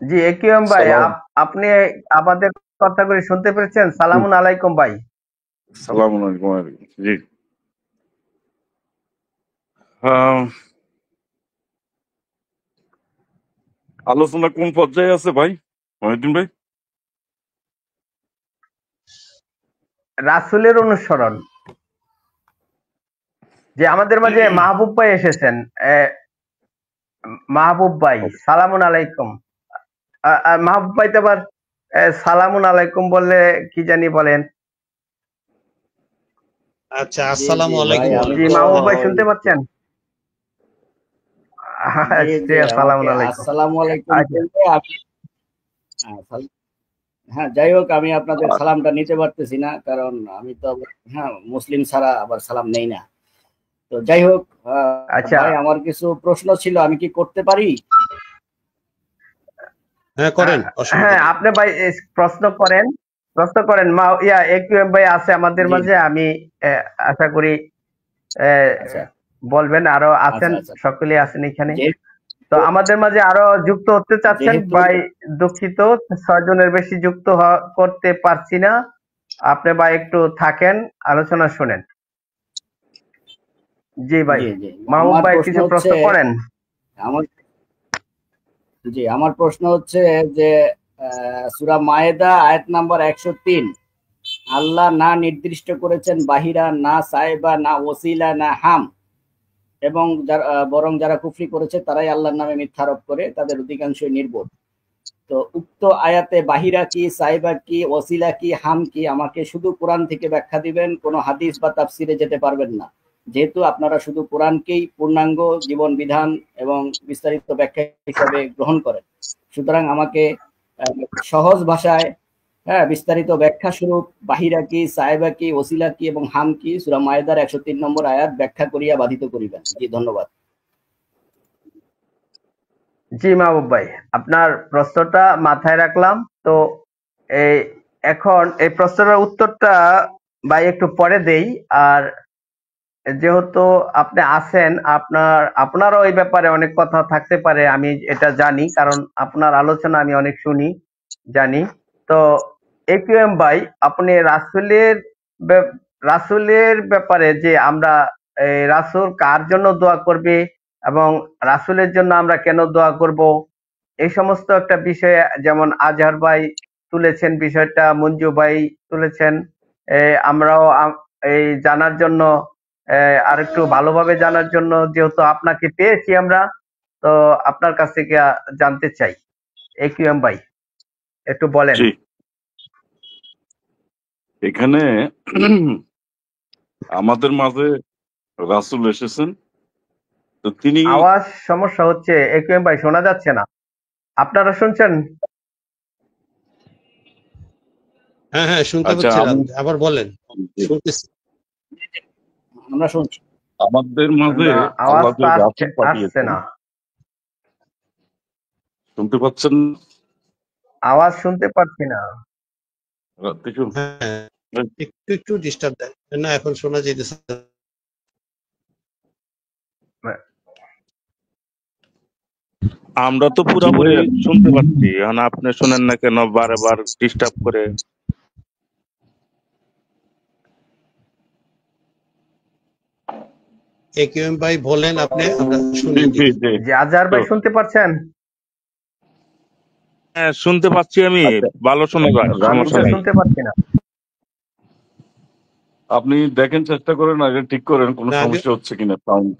জি AQM ভাই, সালাম আপনি আমাদের কথাগুলি শুনতে পেরেছেন? সালামুন আলাইকুম ভাই। সালাম আলাইকুম জি। আহ, আলোচনা কোন পর্যায়ে আছে ভাই মহিউদ্দিন ভাই? রাসূলের অনুসরণ, যে আমাদের মাঝে মাহবুব ভাই এসেছেন। মাহবুব ভাই, সালামুন আলাইকুম। মাহবুব ভাই তো আবার সালামুন আলাইকুম বললে কি জানি বলেন। আচ্ছা, জি আসসালামু জি ভাই, আলাইকুম আমি জি তো মাহবুব ভাই ওই শুনতে পাচ্ছেন? জি জি আমাকে সালামুন আলাইকুম। আসসালামু আলাইকুম আচ্ছা বলতে আমি হ্যাঁ, যাই হোক, আমি আপনাদের সালামটা নিতে পারতেছি না, কারণ আমি তো হ্যাঁ মুসলিম ছাড়া আবার সালাম নেই না। তো যাই হোক, আচ্ছা। ভাই আমার কিছু প্রশ্ন ছিল, আমি কি করতে পারি? হ্যাঁ, হ্যাঁ করেন, অসুবিধা হ্যাঁ, নেই। আপনি ভাই প্রশ্ন করেন। প্রশ্ন করেন। একিউএম ভাই আছে আমাদের জি মাঝে, আমি আশা করি আচ্ছা বলবেন। আরো আছেন, আচ্ছা আচ্ছা। সকলে আছেন এখানে। তো যেহেতু আমাদের মাঝে আরো যুক্ত হতে চাচ্ছেন যেহেতু ভাই? দুঃখিত, 6 জনের বেশি যুক্ত করতে পারছি না। আপনি ভাই একটু থাকেন, আলোচনা শুনেন। জি ভাই, জি জি মাহবুব আমার ভাই প্রশ্ন কিছু হচ্ছে প্রশ্ন করেন। আমার আমার প্রশ্ন হচ্ছে যে সূরা মায়েদা আয়াত নাম্বার 103, আল্লাহ না নির্দিষ্ট করেছেন বাহিরা, না সাইবা, না ওসিলা, না হাম, এবং বরং যারা কুফরি করেছে তারাই আল্লাহর নামে মিথ্যারোপ করে, তাদের অধিকাংশই নির্বোধ। তো উক্ত আয়াতে বাহিরা কি, সাইবা কি, ওসিলা কি, হাম কি, আমাকে শুধু কোরআন থেকে ব্যাখ্যা দিবেন, কোনো হাদিস বা তাফসিরে যেতে পারবেন না, যেহেতু আপনারা শুধু কোরআনকেই পূর্ণাঙ্গ জীবন বিধান এবং বিস্তারিত ব্যাখ্যা হিসাবে গ্রহণ করেন। সুতরাং আমাকে সহজ ভাষায়, হ্যাঁ, বিস্তারিত ব্যাখ্যা স্বরূপ বাহিরা কি, সাহেবা কি, ওসিলা কি এবং হাম কি সূরা মায়েদার 103 নম্বর আয়াত ব্যাখ্যা করিয়া বাধিত করিবেন। জি, ধন্যবাদ। জি মাহবুব ভাই, আপনার প্রশ্নটা মাথায় রাখলাম। তো এই এখন এই প্রশ্নের উত্তরটা ভাই একটু পরে দেই। আর যেহেতু আপনি আছেন, আপনারও এই ব্যাপারে অনেক কথা থাকতে পারে, আমি এটা জানি, কারণ আপনার আলোচনা আমি অনেক শুনি, জানি। তো একিউএম ভাই, আপনি রাসূলের ব্যাপারে, যে আমরা রাসূল কার জন্য দোয়া করবে এবং রাসূলের জন্য আমরা কেন দোয়া করব, এই সমস্ত একটা বিষয়ে, যেমন আজহার ভাই তুলেছেন বিষয়টা, মঞ্জু ভাই তুলেছেন, আমরাও এই জানার জন্য, আর একটু ভালোভাবে জানার জন্য, যেহেতু আপনাকে পেয়েছি আমরা, তো আপনার কাছ থেকে জানতে চাই। একিউএম ভাই, একটু বলেন। জি, এখানে আমাদের মাঝে রাসূল এসেছেন, তো তিনি আওয়াজ সমস্যা হচ্ছে একিউএম ভাই, শোনা যাচ্ছে না। আপনারা শুনছেন? হ্যাঁ হ্যাঁ, শুনতে আচ্ছা পাচ্ছিলাম, আমি আবার বলেন। জি, শুনতেছি। আমরা শুনছি। আমাদের মাঝে না, আওয়াজ আল্লাহ তো যে আসছে রাসূল আসছে পাঠিয়েছেন, না। শুনতে পাচ্ছেন? আওয়াজ শুনতে পাচ্ছি না। দেখুন, হ্যাঁ, একটু একটু ডিস্টার্ব দেয়। না, এখন শোনা যাইতেছে। আমরা তো জি পুরাপুরি ভাইয়া, শুনতে পাচ্ছি, এখন আপনি শুনেন না কেন বারবার ডিস্টার্ব করে? একিউএম ভাই বলেন আপনি, আমরা জি শুনি জি দেখি। জি। যে আজহার তো ভাই শুনতে পাচ্ছেন? হ্যাঁ শুনতে পাচ্ছি আমি, আচ্ছা, ভালো শোনা যায়, আমি সমস্যা তো নেই। শুনতে পাচ্ছি না। আপনি দেখেন, চেষ্টা করেন, আগে ঠিক করেন কোনো না, সমস্যা হচ্ছে কিনা, সাউন্ড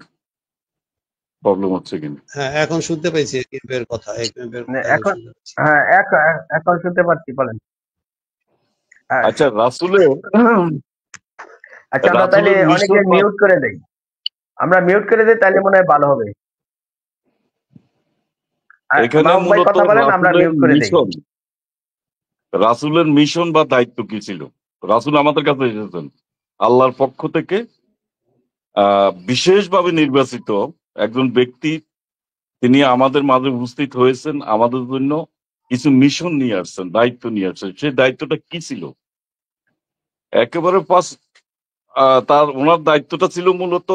প্রবলেম হচ্ছে কিনা। হ্যাঁ, এখন শুনতে পাইছি একিউএম এর কথা। একিউএম এর কথা এখন এখন শুনতে পাচ্ছি। হ্যাঁ, এখন শুনতে পাচ্ছি, বলেন। আচ্ছা, রাসূলের আচ্ছা, আমরা তাহলে রাসূলের অনেকে মিশন বা মিউট করে দেই। আমরা মিউট করে দিই, তাহলে মনে হয় ভালো হবে। এখানে মাহবুব ভাই মূলত কথা বলেন, আমরা রাসূলের মিউট করে দেই। মিশন, রাসূলের মিশন বা দায়িত্ব কি ছিল? রাসূল আমাদের কাছে এসেছেন আল্লাহর পক্ষ থেকে, বিশেষভাবে নির্বাচিত একজন ব্যক্তি। তিনি আমাদের মাঝে উপস্থিত হয়েছেন, আমাদের জন্য কিছু মিশন নিয়ে আসছেন, দায়িত্ব নিয়ে আসছেন। সেই দায়িত্বটা কি ছিল? একেবারে তার ওনার দায়িত্বটা ছিল মূলত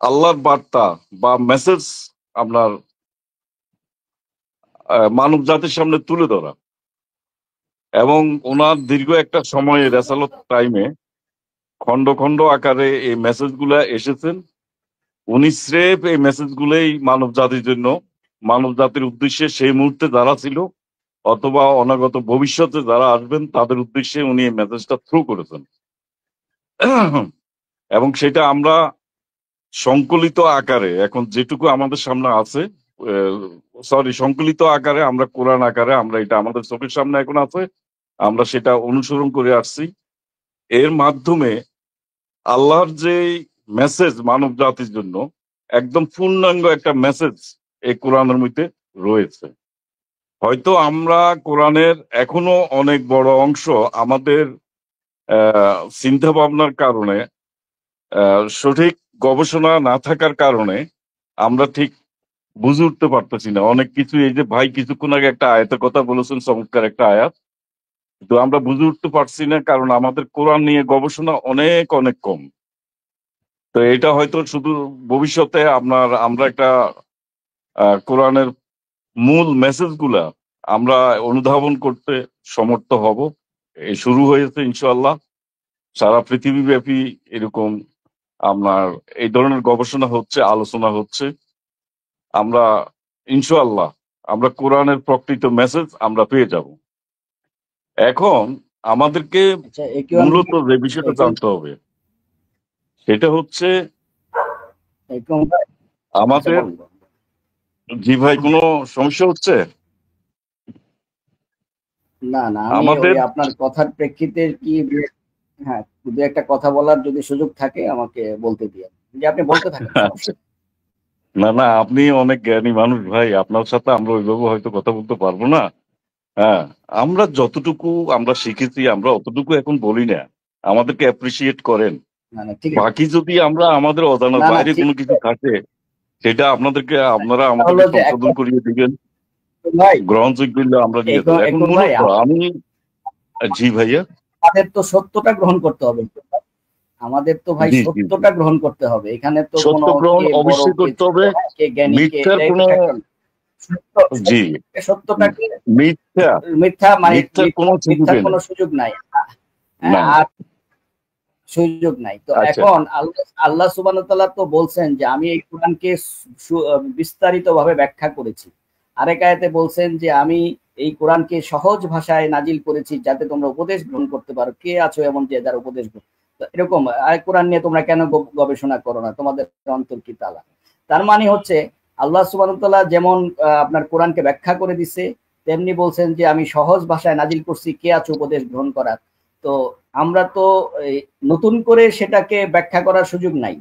আল্লাহর বার্তা বা মেসেজ আপনার মানব জাতির সামনে তুলে ধরা, এবং ওনার দীর্ঘ একটা সময়ে রেসালত টাইমে খন্ড খন্ড আকারে এই মেসেজগুলা এসেছেন। উনি স্রেফ এই মেসেজগুলোই মানব জাতির জন্য, মানব জাতির উদ্দেশ্যে সেই মুহূর্তে যারা ছিল অথবা অনাগত ভবিষ্যতে যারা আসবেন তাদের উদ্দেশ্যে উনি এই মেসেজটা থ্রু করেছেন। এবং সেটা আমরা সংকলিত আকারে এখন যেটুকু আমাদের সামনে আছে, সংকলিত আকারে আমরা কোরআন আকারে আমরা এটা আমাদের চোখের সামনে এখন আছে, আমরা সেটা অনুসরণ করে আসছি। এর মাধ্যমে আল্লাহর যে মেসেজ মানব জাতির জন্য একদম পূর্ণাঙ্গ একটা মেসেজ এই কোরআনের মধ্যে রয়েছে। হয়তো আমরা কোরআনের এখনো অনেক বড় অংশ আমাদের চিন্তা ভাবনার কারণে, সঠিক গবেষণা না থাকার কারণে আমরা ঠিক বুঝে উঠতে পারতেছি না অনেক কিছু। এই যে ভাই কিছুক্ষণ আগে একটা আয়াতের কথা বলেছেন, চমৎকার একটা আয়াত, তো আমরা বুঝে উঠতে পারছি না কারণ আমাদের কোরআন নিয়ে গবেষণা অনেক অনেক কম। তো এটা হয়তো শুধু ভবিষ্যতে আমরা একটা কোরআনের মূল মেসেজ গুলা আমরা অনুধাবন করতে সমর্থ হব। এই শুরু হয়েছে ইনশাআল্লাহ, সারা পৃথিবীব্যাপী এরকম আপনার এই ধরনের গবেষণা হচ্ছে, আলোচনা হচ্ছে। আমরা ইনশাআল্লাহ আমরা কোরআনের প্রকৃত মেসেজ আমরা পেয়ে যাব। এখন আমাদেরকে আচ্ছা, একিউন মূলত যে বিষয়টা একিউন জানতে হবে সেটা হচ্ছে একিউন ভাই, আচ্ছা আমাদের, বলুন। জি ভাই কোনো সমস্যা হচ্ছে? না না, আমি আমাদের ওই আপনার কথার প্রেক্ষিতে কি হ্যাঁ, দু একটা কথা বলার যদি সুযোগ থাকে আমাকে বলতে দিন, যে আপনি বলতে থাকেন, সমস্যা নেই। না না, আপনি অনেক জ্ঞানী মানুষ ভাই, আপনার সাথে আমরা ওইভাবে হয়তো কথা বলতে পারবো না। হ্যাঁ, আমরা যতটুকু আমরা শিখেছি আমরা অতটুকু এখন বলি না, আমাদেরকে অ্যাপ্রিসিয়েট করেন। না না, ঠিক আছে। বাকি যদি আমরা আমাদের অজানার না না, বাইরে ঠিক কোনো কিছু থাকে সেটা আপনারা হলো আমাদেরকে যে সংশোধন করিয়ে দিবেন, ভাই, গ্রহণযোগ্য হলে আমরা নিয়ে যাবো। এখন এখন ভাই, মূলত আমি, জি ভাইয়া, আমাদের তো সত্যটা গ্রহণ করতে হবে। আমাদের তো ভাই জি জি জি, সত্যটা গ্রহণ করতে হবে। এখানে তো সত্য কোনো গ্রহণ কে বড় অবশ্যই কে করতে ছোট, হবে। কে জ্ঞানী কে মিথ্যার এটা কোনো, একটা না। জি, সত্যটাকে মিথ্যা মিথ্যা মানে মিথ্যার কোনো মিথ্যার সুযোগে কোনো নেই। সুযোগ নাই। না, আর সুযোগ নাই। তো আচ্ছা, এখন আল্লাহ সুবহানাহু ওয়া তাআলা তো বলছেন যে আমি এই কোরআনকে বিস্তারিত ভাবে ব্যাখ্যা করেছি। আরেক আয়াতে বলছেন যে আমি এই কোরআনকে সহজ ভাষায় নাজিল করেছি যাতে তোমরা উপদেশ গ্রহণ করতে পারো। কে আছো এমন যে যারা উপদেশ এরকম কোরআন নিয়ে তোমরা কেন গবেষণা করো না, তোমাদের অন্তর কি তালা? তার মানে হচ্ছে আল্লাহ সুবহানাহু ওয়া তাআলা যেমন আপনার কোরআনকে ব্যাখ্যা করে দিছে, তেমনি বলছেন যে আমি সহজ ভাষায় নাজিল করছি, কে আছো উপদেশ গ্রহণ করার। তো আমরা তো নতুন করে সেটাকে ব্যাখ্যা করার সুযোগ নাই।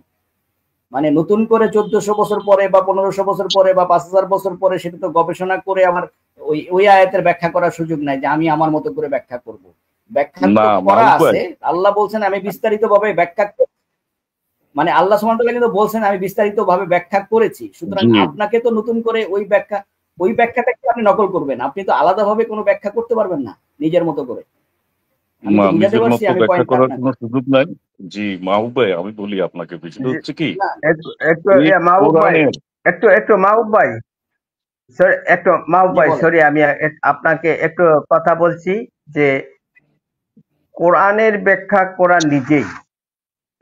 মানে নতুন করে 1400 বছর পরে বা 1500 বছর পরে বা 5000 বছর পরে সেটা তো গবেষণা করে আমার ওই আয়াতের ব্যাখ্যা করার সুযোগ নাই যে আমি আমার মতো করে ব্যাখ্যা করব। ব্যাখ্যা না তো করা মাহবুব ভাই, আছে। আল্লাহ বলছেন আমি বিস্তারিত ভাবে ব্যাখ্যা, মানে আল্লাহ সুবহানাহু ওয়া তাআলা কিন্তু বলছেন আমি বিস্তারিত ভাবে ব্যাখ্যা করেছি। সুতরাং জি, আপনাকে তো নতুন করে ওই ব্যাখ্যাটাকে আপনি নকল করবেন। আপনি তো আলাদাভাবে কোনো ব্যাখ্যা করতে পারবেন না নিজের মতো করে। আমি না তো বুঝাতে নিজের পারছি, মতো আমি ব্যাখ্যা পয়েন্টটা করার আপনাকে। কোনো সুযোগ নাই। জি মাহবুব ভাই, আমি বলি আপনাকে, বিষয়টা জি, হচ্ছে কি, না, একটু একটু এই মাহবুব ভাই, কোরআনের, একটু একটু মাহবুব ভাই, সরি একটু মাহবুব জি ভাই, বলেন। সরি আমি আপনাকে একটু কথা বলছি যে কোরআনের ব্যাখ্যা কোরআন নিজেই।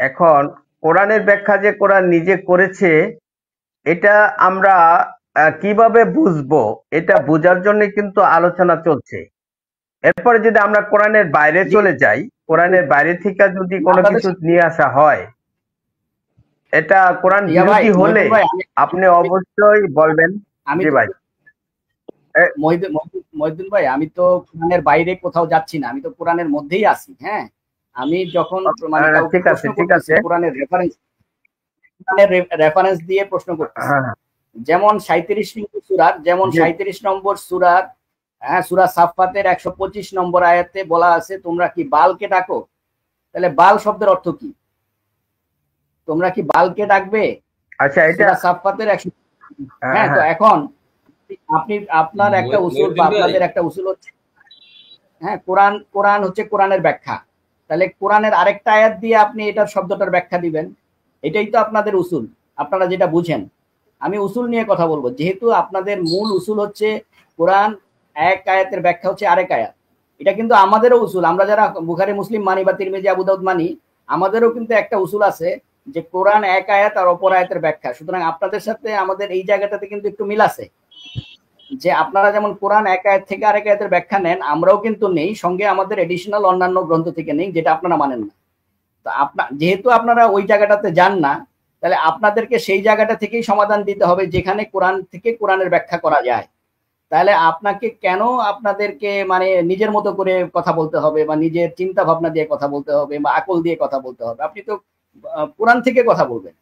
এখন কোরআনের ব্যাখ্যা যে কোরআন নিজে করেছে এটা আমরা কিভাবে বুঝবো, এটা বোঝার জন্য কিন্তু আলোচনা চলছে। এরপরে যদি আমরা কোরআনের বাইরে জি, চলে যাই, কোরআনের বাইরে থেকে যদি কোনো আপনাদের কিছু নিয়ে আসা হয়, এটা কোরআন ইয়া ভাই, বিরোধী হলে মহিদুল ভাই, আপনি অবশ্যই বলবেন। আমি জি তো ভাই, এ- মহিদুল ভাই, আমি তো কোরআনের বাইরে কোথাও যাচ্ছি না, আমি তো কোরআনের মধ্যেই আছি। হ্যাঁ, আমি যখন মানে কাউকে ঠিক আছে প্রশ্ন ঠিক করতেছি আছে, কোরআনের রেফারেন্স দিয়ে প্রশ্ন করতেছি। হ্যাঁ, যেমন 37 নম্বর সূরার, হ্যাঁ, সূরা সাফফাতের 125 নম্বর আয়াতে বলা আছে তোমরা কি বালকে ডাকো। তাহলে বাল শব্দের অর্থ কি? তোমরা কি বালকে ডাকবে? আচ্ছা এটা, সূরা সাফফাতের 100। হ্যাঁ হ্যাঁ, তো হ্যাঁ, এখন আপনার একটা উসুল বা আপনাদের একটা উসুল হচ্ছে, হ্যাঁ, কোরআন হচ্ছে কোরআনের ব্যাখ্যা। তাহলে কোরআনের আরেকটা আয়াত দিয়ে আপনি এটার শব্দটার ব্যাখ্যা দিবেন। এটাই তো আপনাদের উসুল, আপনারা যেটা বুঝেন। আমি উসুল নিয়ে কথা বলবো, যেহেতু আপনাদের মূল উসুল হচ্ছে কোরআন এক আয়াতের ব্যাখ্যা হচ্ছে আরেক আয়াত। এটা কিন্তু আমাদেরও উসুল, আমরা যারা বুখারী মুসলিম মানি বা তিরমিজি আবু দাউদ মানি, আমাদেরও কিন্তু একটা উসুল আছে যে কোরআন এক আয়াত আর অপর আয়াতের ব্যাখ্যা। সুতরাং আপনাদের সাথে আমাদের এই জায়গাটাতে কিন্তু একটু মিল আছে, যে আপনারা যেমন কোরআন এক আয়াত থেকে আরেক আয়াতের ব্যাখ্যা নেন, আমরাও কিন্তু নেই, সঙ্গে আমাদের এডিশনাল অন্যান্য গ্রন্থ থেকে নেই, যেটা আপনারা মানেন না। তো যেহেতু আপনারা ওই জায়গাটাতে যান না, তাহলে আপনাদেরকে সেই জায়গাটা থেকেই সমাধান দিতে হবে যেখানে কোরআন থেকে কোরআনের ব্যাখ্যা করা যায়। তাহলে আপনাকে কেন আপনাদেরকে মানে নিজের মতো করে কথা বলতে হবে বা নিজের চিন্তা ভাবনা দিয়ে কথা বলতে হবে বা আকল দিয়ে কথা বলতে হবে? আপনি তো কোরআন থেকে কথা বলবেন,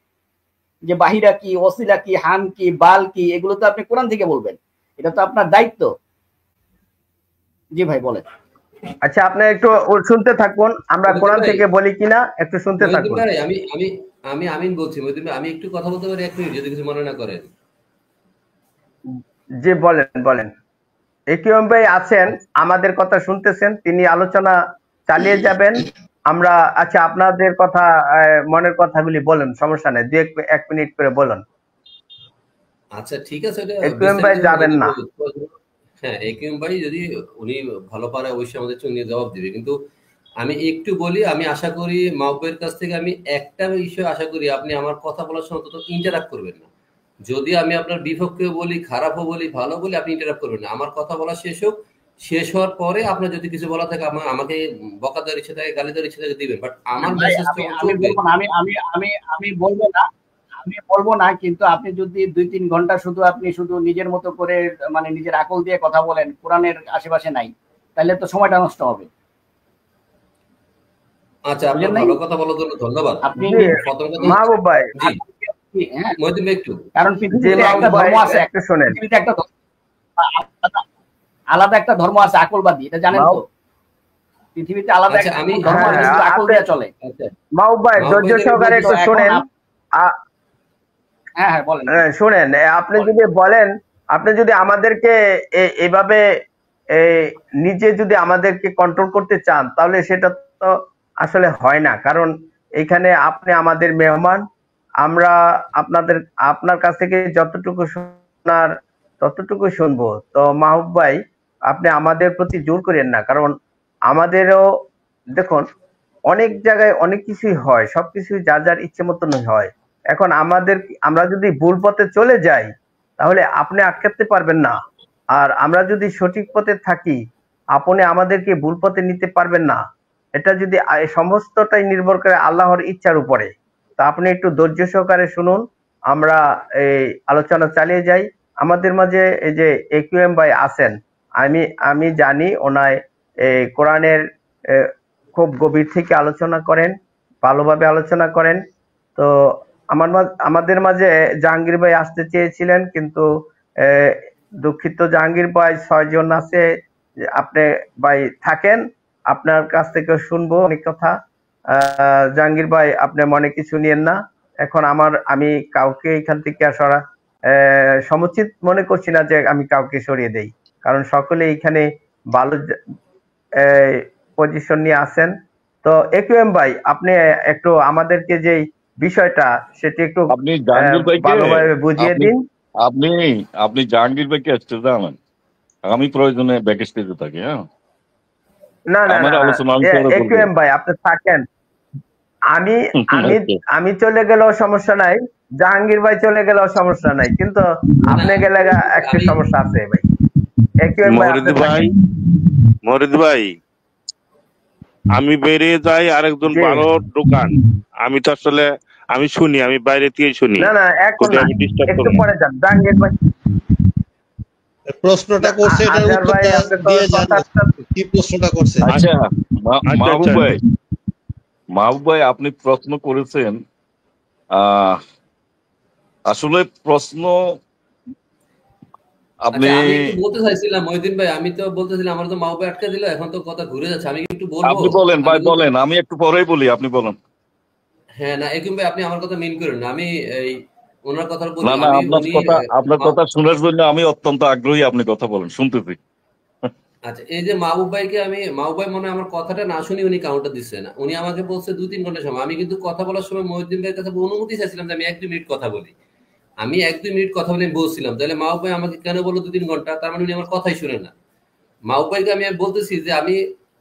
যে বাহিরা কি, ওসিলা কি, হাম কি, বাল কি, এগুলো তো আপনি কোরআন থেকে বলবেন, এটা তো আপনার দায়িত্ব। জি ভাই বলেন। আচ্ছা, আপনি একটু শুনতে থাকুন, আমরা কোরআন থেকে বলি কিনা একটু শুনতে থাকুন। আমি আমি আমি আমিন বলছি। মহিউদ্দিন ভাই, আমি একটু কথা বলতে পারি 1 মিনিট, যদি কিছু মনে না করেন? জি বলেন বলেন। একিউম ভাই আছেন, আমাদের কথা শুনতেছেন, তিনি আলোচনা চালিয়ে যাবেন। আমরা আচ্ছা, আপনাদের কথা মনের কথাগুলি বলেন, সমস্যা নেই, 1 মিনিট করে বলুন। আচ্ছা ঠিক আছে, একিউম ভাই যাবেন না। হ্যাঁ, একিউম ভাই যদি উনি ভালো পারে অবশ্যই আমাদের সঙ্গে জবাব দিবে, কিন্তু আমি একটু বলি। আমি আশা করি মাহবুবের কাছ থেকে আমি একটা বিষয় আশা করি, আপনি আমার কথা বলার সময় তত ইন্টারাপ্ট করবেন না। যদি আমি আপনার বিপক্ষে বলি, খারাপও বলি, ভালো বলি, আপনি ইন্টারাপ্ট করবেন না। আমার কথা বলা শেষ হোক, শেষ হওয়ার পরে আপনার যদি কিছু বলা থাকে, আমাকে বকা দেওয়ার ইচ্ছে থাকে, গালি দেওয়ার ইচ্ছে থাকে দিবেন, বাট আমার মেসেজটা চলবে। আমি বলবো না, আমি বলবো না, কিন্তু আপনি যদি 2-3 ঘন্টা আপনি শুধু নিজের মতো করে মানে নিজের আকল দিয়ে কথা বলেন, কোরআনের আশেপাশে নাই, তাহলে তো সময়টা নষ্ট হবে। আচ্ছা, আপনার ভালো কথা বলার জন্য ধন্যবাদ। আপনি মাহবুব ভাই, হ্যাঁ মহিউদ্দিন ভাই একটু, কারণ পৃথিবীতে একটা ধর্ম আছে, একটু শুনেন, পৃথিবীতে একটা আলাদা একটা ধর্ম আছে আকলবাদী, এটা জানেন তো? পৃথিবীতে আলাদা একটা ধর্ম আছে আকল দিয়ে চলে। মাহবুব ভাই ধৈর্য সহকারে একটু শুনেন। হ্যাঁ হ্যাঁ বলেন। শুনেন, আপনি যদি বলেন, আপনি যদি আমাদেরকে এভাবে নিজে যদি আমাদেরকে কন্ট্রোল করতে চান, তাহলে সেটা তো আসলে হয় না। কারণ এখানে আপনি আমাদের মেহমান, আমরা আপনার কাছ থেকে যতটুকু শোনার ততটুকু শুনবো। তো মাহবুব ভাই, আপনি আমাদের প্রতি জোর করেন না, কারণ আমাদেরও দেখুন অনেক জায়গায় অনেক কিছুই হয়, সবকিছুই যার যার ইচ্ছে মতন হয়। এখন আমরা যদি ভুল পথে চলে যাই, তাহলে আপনি আটকাতে পারবেন না। আর আমরা যদি সঠিক পথে থাকি, আপনি আমাদেরকে ভুল পথে নিতে পারবেন না। এটা যদি সমস্তটাই নির্ভর করে আল্লাহর ইচ্ছার উপরে। তা আপনি একটু ধৈর্য সহকারে শুনুন, আমরা এই আলোচনা চালিয়ে যাই। আমাদের মাঝে এই যে একিউএম ভাই আছেন, আমি জানি ওনায় কোরআনের খুব গভীর থেকে আলোচনা করেন, ভালোভাবে আলোচনা করেন। তো আমাদের মাঝে জাহাঙ্গীর ভাই আসতে চেয়েছিলেন, কিন্তু দুঃখিত জাহাঙ্গীর ভাই, 6 জন আছে, আপনি ভাই থাকেন, আপনার কাছ থেকে শুনবো অনেক কথা। জাহাঙ্গীর ভাই, আপনি মনে কিছু নিয়েন না। এখন আমি কাউকে এখান থেকে সমুচিত মনে করছি না যে আমি কাউকে সরিয়ে দেই, কারণ সকলে এখানে ভালো পজিশন নিয়ে আছেন। তো একিউএম ভাই, আপনি একটু আমাদেরকে যে বিষয়টা সেটা একটু আপনি জাহাঙ্গীর ভাইকে ভালোভাবে বুঝিয়ে দিন। আপনি জাহাঙ্গীর ভাইকে স্টেজে আনেন, আমি প্রয়োজনে ব্যাক স্টেজে থাকি। হ্যাঁ, না না আমার আলোচনা একিউএম ভাই আপনি থাকেন, আমি চলে গেলেও সমস্যা নাই, জাহাঙ্গীর ভাই চলে গেলেও সমস্যা নাই, কিন্তু আপনি গেলে একটা সমস্যা আছে ভাই। একিউএম ভাই, মরিদ ভাই, আমি বেরিয়ে যাই, আরেকজন ভালো দোকান, আমি তো আসলে আমি শুনি, আমি বাইরে থেকে শুনি। না না এখন একটু পরে যান জাহাঙ্গীর ভাই। প্রশ্নটা করছে, এটার উত্তরটা দিয়ে যান, কি প্রশ্নটা করছে? আচ্ছা মাহবুব ভাই, আপনি প্রশ্ন করেছেন, আসলে প্রশ্ন আপনি বলতে চাইছিলাম মহিউদ্দিন ভাই, আমি তো বলতেছিলাম, আমার তো মাহবুব আটকে দিল, এখন তো কথা ঘুরে যাচ্ছে, আমি একটু বলবো। আপনি বলেন ভাই, বলেন, আমি একটু পরেই বলি, আপনি বলেন। হ্যাঁ না একিউম ভাই, আপনি আমার কথা মেন করেন না, আমি এই ওনার কথা বলি। না, আপনার কথা শোনার জন্য আমি অত্যন্ত আগ্রহী, আপনি কথা বলেন, শুনতেছি। আচ্ছা, এই যে মাহবুব ভাইকে মাহবুব ভাই মনে আমার কথাটা না শুনি উনি কাউন্টার দিচ্ছে না, উনি আমাকে বলছে 2-3 ঘন্টা সময়। আমি কিন্তু কথা বলার সময় মহিউদ্দিন ভাইয়ের কাছে অনুমতি চাইছিলাম যে আমি 1-2 মিনিট কথা বলি। আমি 1-2 মিনিট কথা বলে বলছিলাম, তাহলে মাহবুব ভাই আমাকে কেন বললো 2-3 ঘন্টা? তার মানে উনি আমার কথাই শুনে না। মাহবুব ভাইকে আমি বলতেছি যে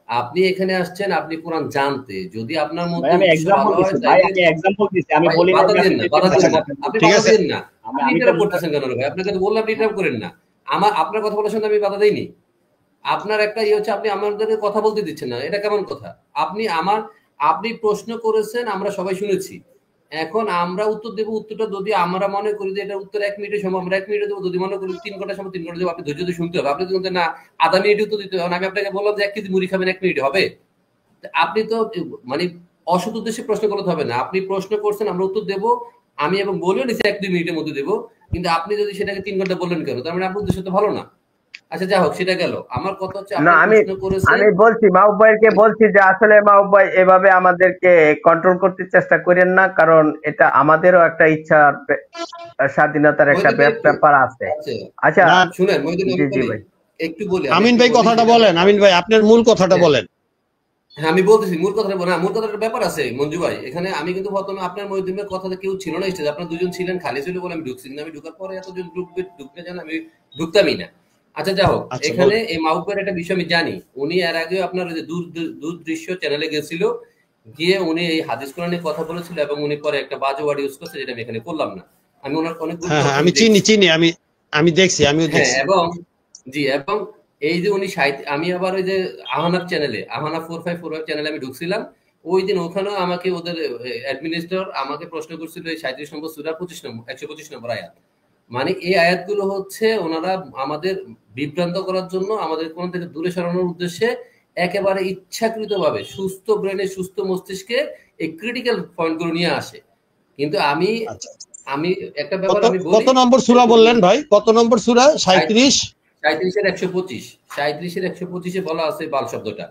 আপনি এখানে আসছেন আপনি কোরআন জানতে, যদি আপনার ভাই মধ্যে আমি উদ্দেশ্য এক্সাম্পল ভালো হয় দিছি, ভাই তাইলে আমি এক্সাম্পল দিছি, আমি ভাই বলি না বাধা যে দিন আপনি না, এটা বাধা দিন করেন না, আপনি। আপনি ঠিক বাধা আছে, দিন না। আমি আপনি আমি তো ইন্টারাপ্ট করতেছেন কেন ভাই? আপনাকে তো বললাম আপনি ইন্টারাপ্ট করেন না। আপনার কথা বলার সঙ্গে আমি বাধা দেইনি। আপনার একটা ইয়ে হচ্ছে আপনি আমাদেরকে কথা বলতে দিচ্ছেন না, এটা কেমন কথা? আপনি প্রশ্ন করেছেন, আমরা সবাই শুনেছি। এখন আমরা উত্তর দেবো, উত্তরটা যদি আমরা মনে করি যে এটা উত্তর 1 মিনিটের সময় আমরা 1 মিনিটে দেবো, যদি মনে করি 3 ঘন্টার সময় 3 ঘন্টা দেবো, আপনি ধৈর্য ধরে শুনতে হবে। আপনি যদি বলতেন না আধা মিনিটে উত্তর দিতে হবে, আমি আপনাকে বললাম যে 1 কেজি মুড়ি খাবেন 1 মিনিটে হবে? আপনি তো মানে অসৎ উদ্দেশ্যে প্রশ্ন করতে হবে না। আপনি প্রশ্ন করছেন, আমরা উত্তর দেবো। আমি এবং বলেও নিচ্ছি 1-2 মিনিটের মধ্যে দেবো, কিন্তু আপনি যদি সেটাকে 3 ঘন্টা বললেন কেন? তার মানে আপনার উদ্দেশ্য তো ভালো না। আচ্ছা যা হোক, সেটা গেল। আমার কথা হচ্ছে না, আপনি আমি প্রশ্ন করেছেন। আমি বলছি মাহবুব ভাইকে বলছি যে আসলে মাহবুব ভাই এভাবে আমাদেরকে কন্ট্রোল করতে চেষ্টা করেন না, কারণ এটা আমাদেরও একটা ইচ্ছার স্বাধীনতার একটা মহিউদ্দিন ভাই একটু, ব্যাপার আছে। আচ্ছা আচ্ছা, না শুনেন মহিউদ্দিন, জি আমি জি বলি, ভাই। একটু বলি, আমি আমিন একটু ভাই বলি কথাটা সেটা বলেন, আমিন ভাই আপনার মূল কথাটা হ্যাঁ বলেন। হ্যাঁ, আমি বলতেছি মূল কথাটা বলি। না, মূল কথাটার ব্যাপার আছে মঞ্জু ভাই। এখানে আমি কিন্তু প্রথমে আপনার মহিউদ্দিনের কথাতে কেউ ছিল না স্টেজে, আপনার দুজন ছিলেন, খালি ছিল বলে আমি ঢুকছি, কিন্তু আমি ঢুকার পরে এতজন ঢুকতে চান, আমি ঢুকতামই না। আচ্ছা যা হোক, আচ্ছা এখানে বলেন। এই মাহবুবের একটা বিষয় আমি জানি। উনি এর আগে আপনার ওই যে দূরদৃশ্য চ্যানেলে গেছিল, গিয়ে উনি এই হাদিস কোরআন নিয়ে কথা বলেছিল, এবং উনি পরে একটা বাজে ওয়ার্ড ইউজ করছে, যেটা আমি এখানে করলাম না। আমি ওনার অনেকগুলো হ্যাঁ হ্যাঁ, কথা আমি চিনি দেখছি। চিনি, আমি দেখছি, আমিও হ্যাঁ, দেখছি। এবং জি, এবং এই যে উনি সাহিত্য, আমি আবার ওই যে আহনাফ চ্যানেলে, আহনাফ 4545 চ্যানেলে আমি ঢুকছিলাম। ওই দিন ওখানেও আমাকে ওদের অ্যাডমিনিস্ট্রেটর আমাকে প্রশ্ন করছিল এই 37 নম্বর সূরা 125 নম্বর আয়াত। মানে এই আয়াতগুলো হচ্ছে ওনারা আমাদের বিভ্রান্ত করার জন্য, আমাদের কোন থেকে দূরে সরানোর উদ্দেশ্যে একেবারে ইচ্ছাকৃতভাবে সুস্থ ব্রেনে, সুস্থ মস্তিষ্কে এই ক্রিটিক্যাল পয়েন্টগুলো নিয়ে আসে। কিন্তু আমি আচ্ছা, আমি একটা ব্যাপার কত আমি কত বলি, নম্বর সূরা বললেন ভাই? কত নম্বর সূরা? 37? 37-125 125-এ বলা আছে বাল শব্দটা।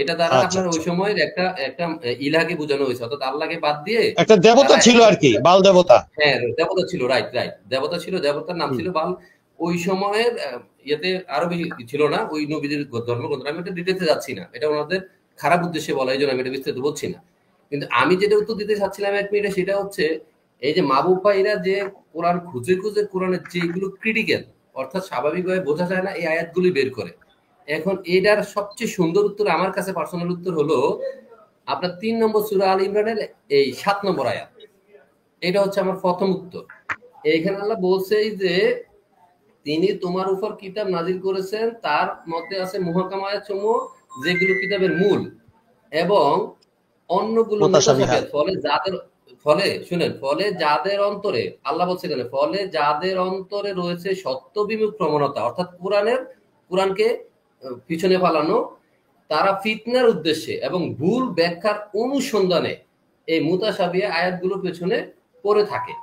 এটা দ্বারা আচ্ছা আপনার ওই আচ্ছা, সময়ের একটা একটা ইলাকে বোঝানো হয়েছে, অর্থাৎ আল্লাহকে বাদ দিয়ে একটা দেবতা তারা ছিল আর কি, বাল দেবতা। হ্যাঁ দেবতা ছিল, রাইট রাইট, দেবতা ছিল, দেবতার নাম হুম। ছিল বাল। ওই সময়ের ইয়েতে আরো বেশি ছিল না ওই নবীদের ধর্মগ্রন্থ। আমি এটা ডিটেলসে যাচ্ছি না, এটা ওনাদের খারাপ উদ্দেশ্যে বলা, এই জন্য আমি এটা বিস্তারিত বলছি না। কিন্তু আমি যেটা উত্তর দিতে চাচ্ছিলাম 1 মিনিটে, সেটা হচ্ছে এই যে মাহবুব ভাইরা যে কোরআন খুঁজে খুঁজে কোরআনের যেগুলো ক্রিটিক্যাল, অর্থাৎ স্বাভাবিকভাবে বোঝা যায় না, এই আয়াতগুলি বের করে। এখন এটার সবচেয়ে সুন্দর উত্তর আমার কাছে, পার্সোনাল উত্তর হলো আপনার 3 নম্বর সূরা আল ইমরানের এই 7 নম্বর আয়াত। এটা হচ্ছে আমার প্রথম উত্তর। এইখানে আল্লাহ বলছে যে তিনি তোমার উপর কিতাব নাজিল করেছেন, তার মধ্যে আছে মুহকাম আয়াতসমূহ যেগুলো কিতাবের মূল, এবং অন্যগুলো মুতাশাবিহাত। মুতাশাবিহাত, ফলে যাদের অন্তরে, আল্লাহ বলছে এখানে, ফলে যাদের অন্তরে রয়েছে সত্য বিমুখ প্রবণতা, অর্থাৎ কোরআনকে পিছনে ফালানো, তারা ফিতনার উদ্দেশ্যে এবং ভুল ব্যাখ্যার অনুসন্ধানে এই মুতাশাবিহা আয়াতগুলোর পেছনে পড়ে থাকে,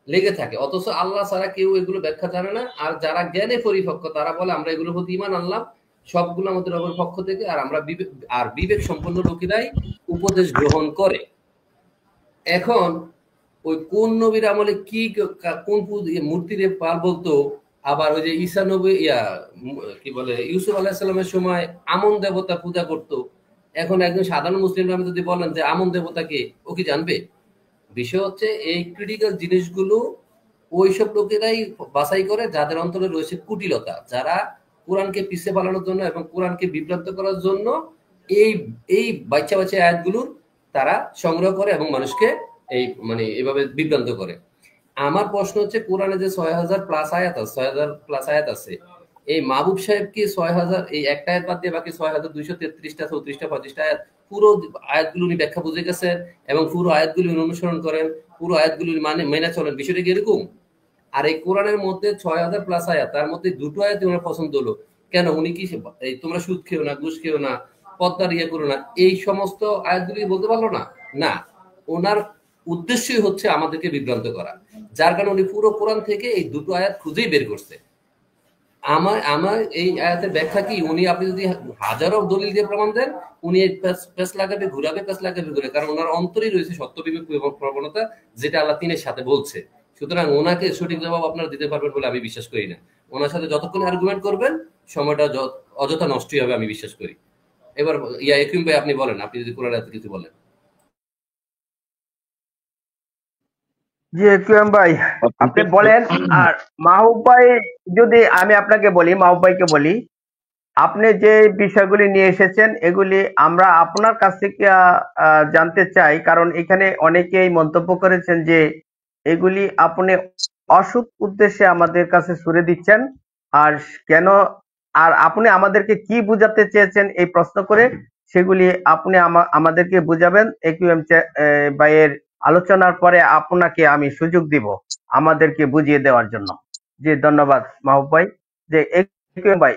লেগে থাকে। অথচ আল্লাহ ছাড়া কেউ এগুলো ব্যাখ্যা জানে না। আর যারা জ্ঞানে পরিপক্ক তারা বলে আমরা এগুলোর প্রতি ঈমান আনলাম, সবগুলো আমাদের রবের পক্ষ থেকে, আর আমরা বিবেক সম্পন্ন লোকেরাই উপদেশ গ্রহণ করে। এখন ওই কোন নবীর আমলে কোন মূর্তির পাল বলতো, আবার ওই যে ঈসা নবী কি বলে ইউসুফ আলাহিসাল্লামের সময় আমন দেবতা পূজা করতো। এখন একজন সাধারণ মুসলিমরা আমি যদি বলেন যে আমন দেবতাকে, ও কি জানবে? বিষয় হচ্ছে এই ক্রিটিক্যাল জিনিসগুলো ওইসব লোকেরাই বাছাই করে যাদের অন্তরে রয়েছে কুটিলতা, যারা কোরআনকে পিছিয়ে পালানোর জন্য এবং কোরআনকে বিভ্রান্ত করার জন্য এই এই বাচ্চা বাচ্চা আয়াতগুলোর তারা সংগ্রহ করে এবং মানুষকে এই মানে এভাবে বিভ্রান্ত করে। আমার প্রশ্ন হচ্ছে কোরআনে যে 6000+ আয়াত আছে, এই মাহবুব সাহেব কি 6000 এই একটা আয়াত বাদ দিয়ে বাকি 6233টা 34টা 35টা আয়াত পুরো আয়াতগুলো উনি ব্যাখ্যা বুঝে গেছেন এবং পুরো আয়াতগুলি উনি অনুসরণ করেন, পুরো আয়াতগুলি মানে মেনে চলেন, বিষয়টা কি এরকম? আর এই কোরআনের মধ্যে 6000+ আয়াত, তার মধ্যে 2টো আয়াত ওনার পছন্দ হলো কেন? উনি কি এই তোমরা সুদ খেও না, ঘুষ খেও না, পদ্মার ইয়ে করো না, এই সমস্ত আয়াতগুলি বলতে পারলো না? না, ওনার উদ্দেশ্যই হচ্ছে আমাদেরকে বিভ্রান্ত করা, যার কারণে উনি পুরো কোরআন থেকে এই 2টো আয়াত খুঁজেই বের করছে। আমার এই আয়াতের ব্যাখ্যা কি, উনি আপনি যদি হাজারো দলিল দিয়ে প্রমাণ দেন, উনি পেস লাগাবে ঘুরাবে, কারণ ওনার অন্তরেই রয়েছে সত্য বিবেক এবং প্রবণতা, যেটা আল্লাহ তিনের সাথে বলছে। সুতরাং ওনাকে সঠিক জবাব আপনারা দিতে পারবেন বলে আমি বিশ্বাস করি না। ওনার সাথে যতক্ষণ আর্গুমেন্ট করবেন সময়টা অযথা নষ্টই হবে আমি বিশ্বাস করি। এবার ইয়াকুম ভাই আপনি বলেন, আপনি যদি কোরআন আয়াতে কিছু বলেন। জি কিরম ভাই, আর আপনি এটা- বলেন। আর মাহবুব ভাই, যদি আমি আপনাকে বলি, মাহবুব ভাইকে বলি, আপনি যে বিষয়গুলি নিয়ে এসেছেন এগুলি আমরা আপনার কাছ থেকে জানতে চাই, কারণ এখানে অনেকেই মন্তব্য করেছেন যে এগুলি আপনি অসৎ উদ্দেশ্যে আমাদের কাছে ছুড়ে দিচ্ছেন। আর কেন, আর আপনি আমাদেরকে কি বুঝাতে চেয়েছেন এই প্রশ্ন করে সেগুলি আপনি আমাদেরকে বুঝাবেন। একিউএম ভাইয়ের আলোচনার পরে আপনাকে আমি সুযোগ দিব আমাদেরকে বুঝিয়ে দেওয়ার জন্য। জি ধন্যবাদ মাহবুব ভাই। যে একিউএম ভাই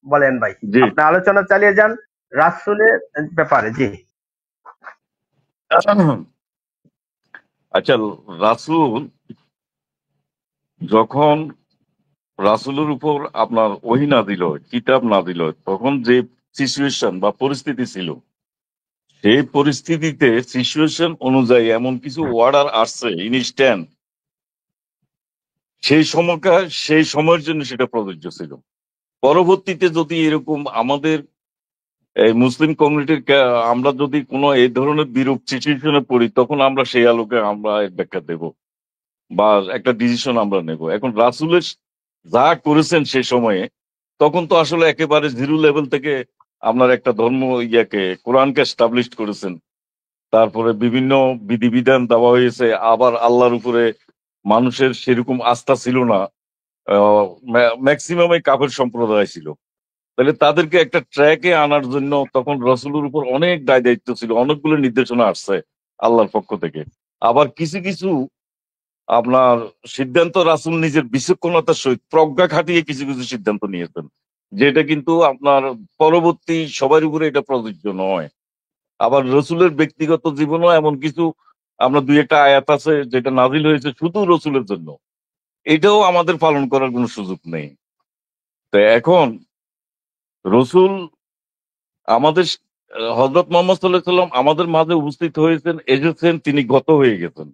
বলেন ভাই, জি, আপনি আলোচনা চালিয়ে যান রাসূলের ব্যাপারে। জি আচ্ছা, রাসূল যখন রাসূলের উপর আপনার ওহী নাযিল হয়, কিতাব নাযিল হয়, তখন যে সিচুয়েশন বা পরিস্থিতি ছিল, সেই পরিস্থিতিতে সিচুয়েশন অনুযায়ী এমন কিছু অর্ডার আসছে ইনস্ট্যান্ট, সেই সময়ের জন্য সেটা প্রযোজ্য ছিল। পরবর্তীতে যদি এরকম আমাদের এই মুসলিম কমিউনিটির আমরা যদি কোনো এই ধরনের বিরূপ সিচুয়েশনে পড়ি, তখন আমরা সেই আলোকে আমরা এর ব্যাখ্যা দেব বা একটা ডিসিশন আমরা নেব। এখন রাসূলের যা করেছেন সেই সময়ে, তখন তো আসলে একেবারে জিরো লেভেল থেকে আপনার একটা ধর্ম কোরআনকে এস্টাবলিশ করেছেন। তারপরে বিভিন্ন বিধিবিধান দেওয়া হয়েছে। আবার আল্লাহর উপরে মানুষের সেরকম আস্থা ছিল না, ম্যাক্সিমামই কাফের সম্প্রদায় ছিল। তাহলে তাদেরকে একটা ট্র্যাকে আনার জন্য তখন রসুলের উপর অনেক দায় দায়িত্ব ছিল, অনেকগুলো নির্দেশনা আসছে আল্লাহর পক্ষ থেকে। আবার কিছু কিছু আপনার সিদ্ধান্ত রাসূল নিজের বিচক্ষণতার সহিত প্রজ্ঞা খাটিয়ে কিছু কিছু সিদ্ধান্ত নিয়েছেন, যেটা কিন্তু আপনার পরবর্তী সবার উপরে এটা প্রযোজ্য নয়। আবার রসুলের ব্যক্তিগত জীবনও এমন কিছু আমরা দুই একটা আয়াত আছে যেটা নাজিল হয়েছে শুধু রসুলের জন্য, এটাও আমাদের পালন করার কোনো সুযোগ নেই। তো এখন রসুল আমাদের হযরত মুহাম্মদ সাল্লাল্লাহু আলাইহি সাল্লাম আমাদের মাঝে উপস্থিত হয়েছেন, এসেছেন, তিনি গত হয়ে গেছেন।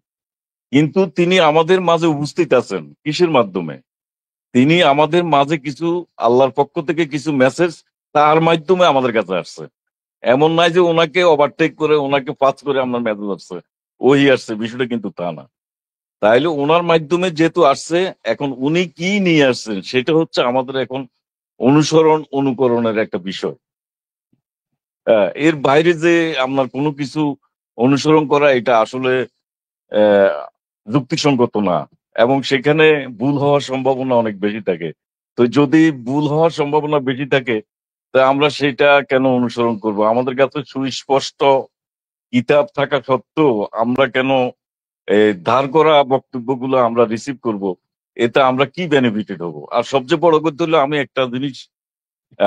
কিন্তু তিনি আমাদের মাঝে উপস্থিত আছেন কিসের মাধ্যমে? তিনি আমাদের মাঝে কিছু আল্লাহর পক্ষ থেকে কিছু মেসেজ তার মাধ্যমে আমাদের কাছে আসছে। এমন নয় যে ওনাকে ওভারটেক করে ওনাকে পাস করে আমার মেসেজ আসছে, ওই আসছে, বিষয়টা কিন্তু তা না। তাইলে ওনার মাধ্যমে যেহেতু আসছে, এখন উনি কি নিয়ে আসছেন সেটা হচ্ছে আমাদের এখন অনুসরণ অনুকরণের একটা বিষয়। এর বাইরে যে আপনার কোনো কিছু অনুসরণ করা, এটা আসলে আহ, যুক্তিসঙ্গত না, এবং সেখানে ভুল হওয়ার সম্ভাবনা অনেক বেশি থাকে। তো যদি ভুল হওয়ার সম্ভাবনা বেশি থাকে, তা আমরা সেটা কেন অনুসরণ করব? আমাদের কাছে সুস্পষ্ট কিতাব থাকা সত্ত্বেও আমরা কেন ধার করা বক্তব্যগুলো আমরা রিসিভ করব? এতে আমরা কি বেনিফিটেড হব? আর সবচেয়ে বড় কথা হলো, আমি একটা জিনিস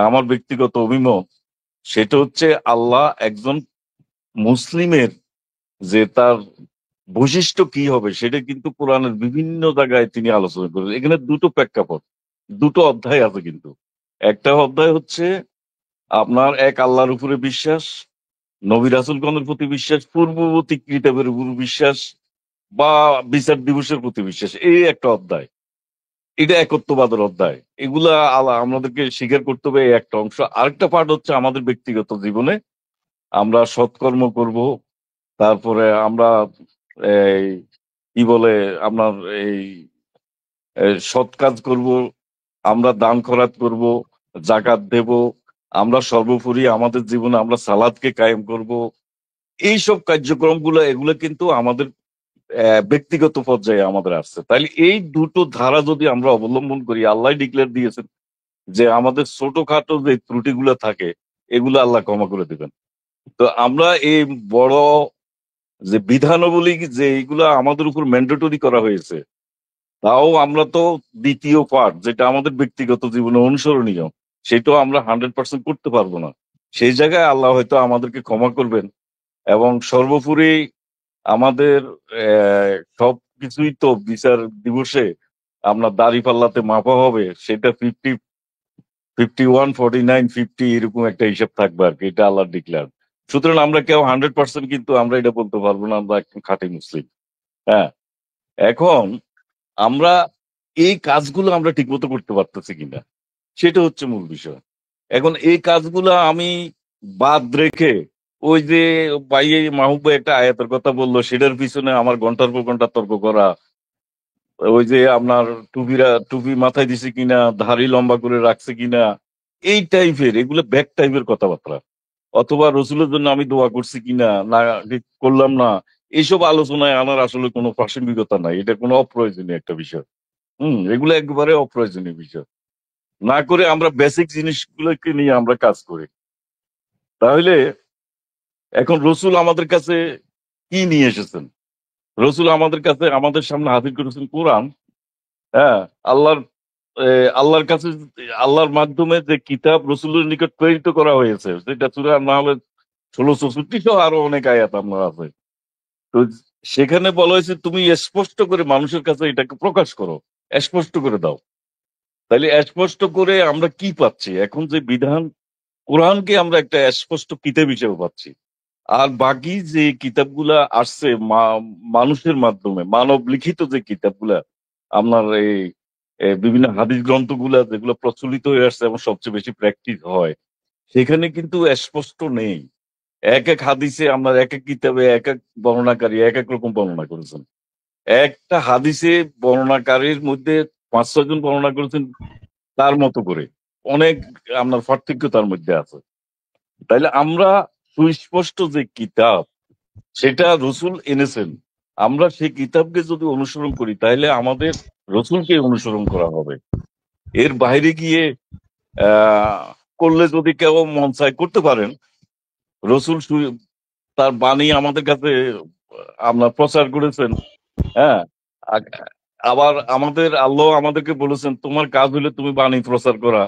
আমার ব্যক্তিগত অভিমত, সেটা হচ্ছে আল্লাহ একজন মুসলিমের যে তার বৈশিষ্ট্য কি হবে সেটা কিন্তু কোরআনের বিভিন্ন জায়গায় তিনি আলোচনা করেছেন। এখানে দুটো প্রেক্ষাপট, দুটো অধ্যায় আছে কিন্তু। একটা অধ্যায় হচ্ছে আপনার এক আল্লাহর উপরে বিশ্বাস, নবী রাসূলগণের প্রতি বিশ্বাস, পূর্ববর্তী কিতাবের উপর বিশ্বাস, বা বিচার দিবসের প্রতি বিশ্বাস। এই একটা অধ্যায়, এটা একত্ববাদের অধ্যায়। এগুলা আমাদেরকে স্বীকার করতে হবে, এই একটা অংশ। আরেকটা পার্ট হচ্ছে আমাদের ব্যক্তিগত জীবনে আমরা সৎকর্ম করব, তারপরে আমরা এই কি বলে আপনার এই সৎ কাজ করব, আমরা দান খয়রাত করব, জাকাত দেব, আমরা সর্বোপরি আমাদের জীবনে আমরা সালাদকে কায়েম করব। এইসব কার্যক্রমগুলো এগুলো কিন্তু আমাদের ব্যক্তিগত পর্যায়ে আমাদের আসছে। তাইলে এই দুটো ধারা যদি আমরা অবলম্বন করি, আল্লাহ ডিক্লেয়ার দিয়েছেন যে আমাদের ছোটখাটো যে ত্রুটিগুলো থাকে এগুলো আল্লাহ ক্ষমা করে দিবেন। তো আমরা এই বড় যে বিধানাবলী যে এইগুলা আমাদের উপর ম্যান্ডেটরি করা হয়েছে, তাও আমরা তো দ্বিতীয় পার্ট যেটা আমাদের ব্যক্তিগত জীবনে অনুসরণীয়, সেটাও আমরা 100% করতে পারবো না। সেই জায়গায় আল্লাহ হয়তো আমাদেরকে ক্ষমা করবেন, এবং সর্বোপরি আমাদের সবকিছুই তো বিচার দিবসে আপনার দাড়ি পাল্লাতে মাপা হবে, সেটা 50, 51, 49, 50 এরকম একটা হিসাব থাকবে আর কি, এটা আল্লাহ ডিক্লেয়ার। সুতরাং আমরা কেউ 100% কিন্তু আমরা এটা বলতে পারবো না আমরা একদম খাঁটি মুসলিম। হ্যাঁ, এখন আমরা এই কাজগুলো আমরা ঠিকমতো করতে পারতেছি কিনা সেটা হচ্ছে মূল বিষয়। এখন এই কাজগুলো আমি বাদ রেখে ওই যে ভাই মাহবুব ভাই একটা আয়াতের কথা বললো, সেটার পিছনে আমার ঘন্টার পর ঘন্টা তর্ক করা। ওই যে আপনার টুপি মাথায় দিছে কিনা, দাড়ি লম্বা করে রাখছে কিনা, এই টাইপের, এগুলো ব্যাক টাইপের কথাবার্তা। অথবা রসুলের জন্য আমি দোয়া করছি কিনা, না করলাম না, এইসব আলোচনায় আনার আসলে কোনো প্রাসঙ্গিকতা নাই। এটা কোনো অপ্রয়োজনীয় একটা বিষয়। এগুলো একেবারে অপ্রয়োজনীয় বিষয়। না করে আমরা বেসিক জিনিসগুলোকে নিয়ে আমরা কাজ করি। তাহলে এখন রসুল আমাদের কাছে কি নিয়ে এসেছেন? রসুল আমাদের কাছে, আমাদের সামনে হাজির করেছেন কোরআন। হ্যাঁ, আল্লাহর কাছে, আল্লাহর মাধ্যমে যে কিতাব রসুলের নিকট প্রেরিত করা হয়েছে, সেটা সূরা না হলে 1664 সহ আরো অনেক আয়াত আপনার আছে। তো সেখানে বলা হয়েছে তুমি স্পষ্ট করে মানুষের কাছে এটাকে প্রকাশ করো, স্পষ্ট করে দাও। তাইলে স্পষ্ট করে আমরা কি পাচ্ছি? এখন যে বিধান, কোরআনকে আমরা একটা স্পষ্ট কিতাব হিসেবে পাচ্ছি। আর বাকি যে কিতাবগুলা আসছে মানুষের মাধ্যমে, মানব লিখিত যে কিতাবগুলা, আপনার এই বিভিন্ন হাদিস গ্রন্থগুলা যেগুলো প্রচলিত হয়ে আসছে এবং সবচেয়ে বেশি প্র্যাকটিস হয়, সেখানে কিন্তু স্পষ্ট নেই। এক এক হাদিসে আপনার এক এক কিতাবে এক এক বর্ণনাকারী এক এক রকম বর্ণনা করেছেন। একটা হাদিসে বর্ণনাকারীর মধ্যে 5-6 জন বর্ণনা করেছেন তার মতো করে, অনেক আপনার পার্থক্য তার মধ্যে আছে। তাইলে আমরা সুস্পষ্ট যে কিতাব, সেটা রসুল এনেছেন, আমরা সেই কিতাবকে যদি অনুসরণ করি তাহলে আমাদের রসুলকে অনুসরণ করা হবে। এর বাইরে গিয়ে করলে যদি কেউ মন চায় করতে পারেন। রসুল তার বাণী আমাদের কাছে আপনার প্রচার করেছেন। হ্যাঁ, আবার আমাদের আল্লাহ আমাদেরকে বলেছেন তোমার কাজ হলে তুমি বাণী প্রচার করা,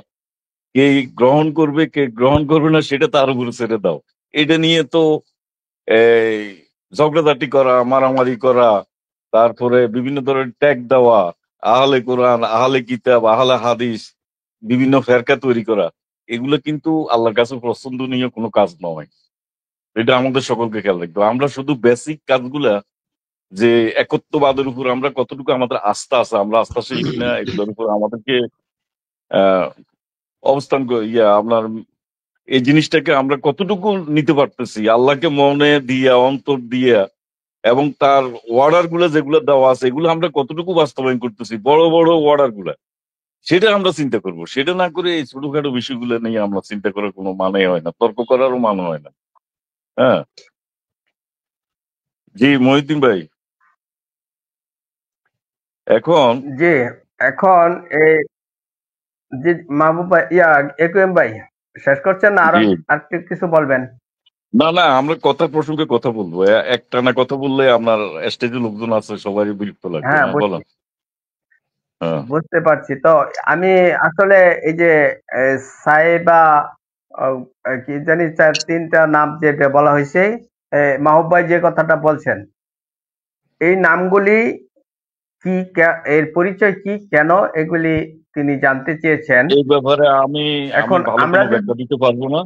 কে গ্রহণ করবে কে গ্রহণ করবে না সেটা তার উপরে ছেড়ে দাও। এটা নিয়ে তো এই ঝগড়াঝাটি করা, মারামারি করা, তারপরে বিভিন্ন ধরনের ট্যাগ দেওয়া, আহলে কোরআন, আহলে কিতাব, আহলে হাদিস, বিভিন্ন ফেরকা তৈরি করা, এগুলো কিন্তু আল্লাহর কাছে পছন্দনীয় কোনো কাজ নয়। এটা আমাদের সকলকে খেয়াল রাখতে হবে। আমরা শুধু বেসিক কাজগুলা, যে একত্ববাদের উপর আমরা কতটুকু আমাদের আস্থা আছে, আমরা আস্থাশীল কিনা, এগুলোর উপর আমাদেরকে আহ অবস্থান আপনার এই জিনিসটাকে আমরা কতটুকু নিতে পারতেছি আল্লাহকে মনে দিয়া, অন্তর দিয়া, এবং তার অর্ডার গুলা যেগুলো দেওয়া আছে এগুলো আমরা কতটুকু বাস্তবায়ন করতেছি, বড় বড় অর্ডার গুলা, সেটা আমরা চিন্তা করব। সেটা না করে এই ছোটখাটো বিষয়গুলো নিয়ে আমরা চিন্তা করার কোনো মানে হয় না, তর্ক করারও মানে হয় না। হ্যাঁ, জি মহিউদ্দিন ভাই। এখন এই যে মাহবুব ভাই, একুএম ভাই শেষ করছেন না, আরো আরেকটু কিছু বলবেন? না না, আমরা কথা প্রসঙ্গে কথা বলবো। একটানা কথা বললে আপনার স্টেজে লোকজন আছে, সবারই বিরক্ত লাগবে। হ্যাঁ, বলো। বুঝতে পারছি। তো আমি আসলে এই যে সাইবা কি জানি 4-3টা নাম যেটা বলা হয়েছে, মাহবুব ভাই যে কথাটা বলছেন, এই নামগুলি কি, এর পরিচয় কি, কেন এগুলি তিনি জানতে চেয়েছেন। এই ব্যাপারে আমি এখন আমরা ব্যাখ্যা দিতে পারবো না।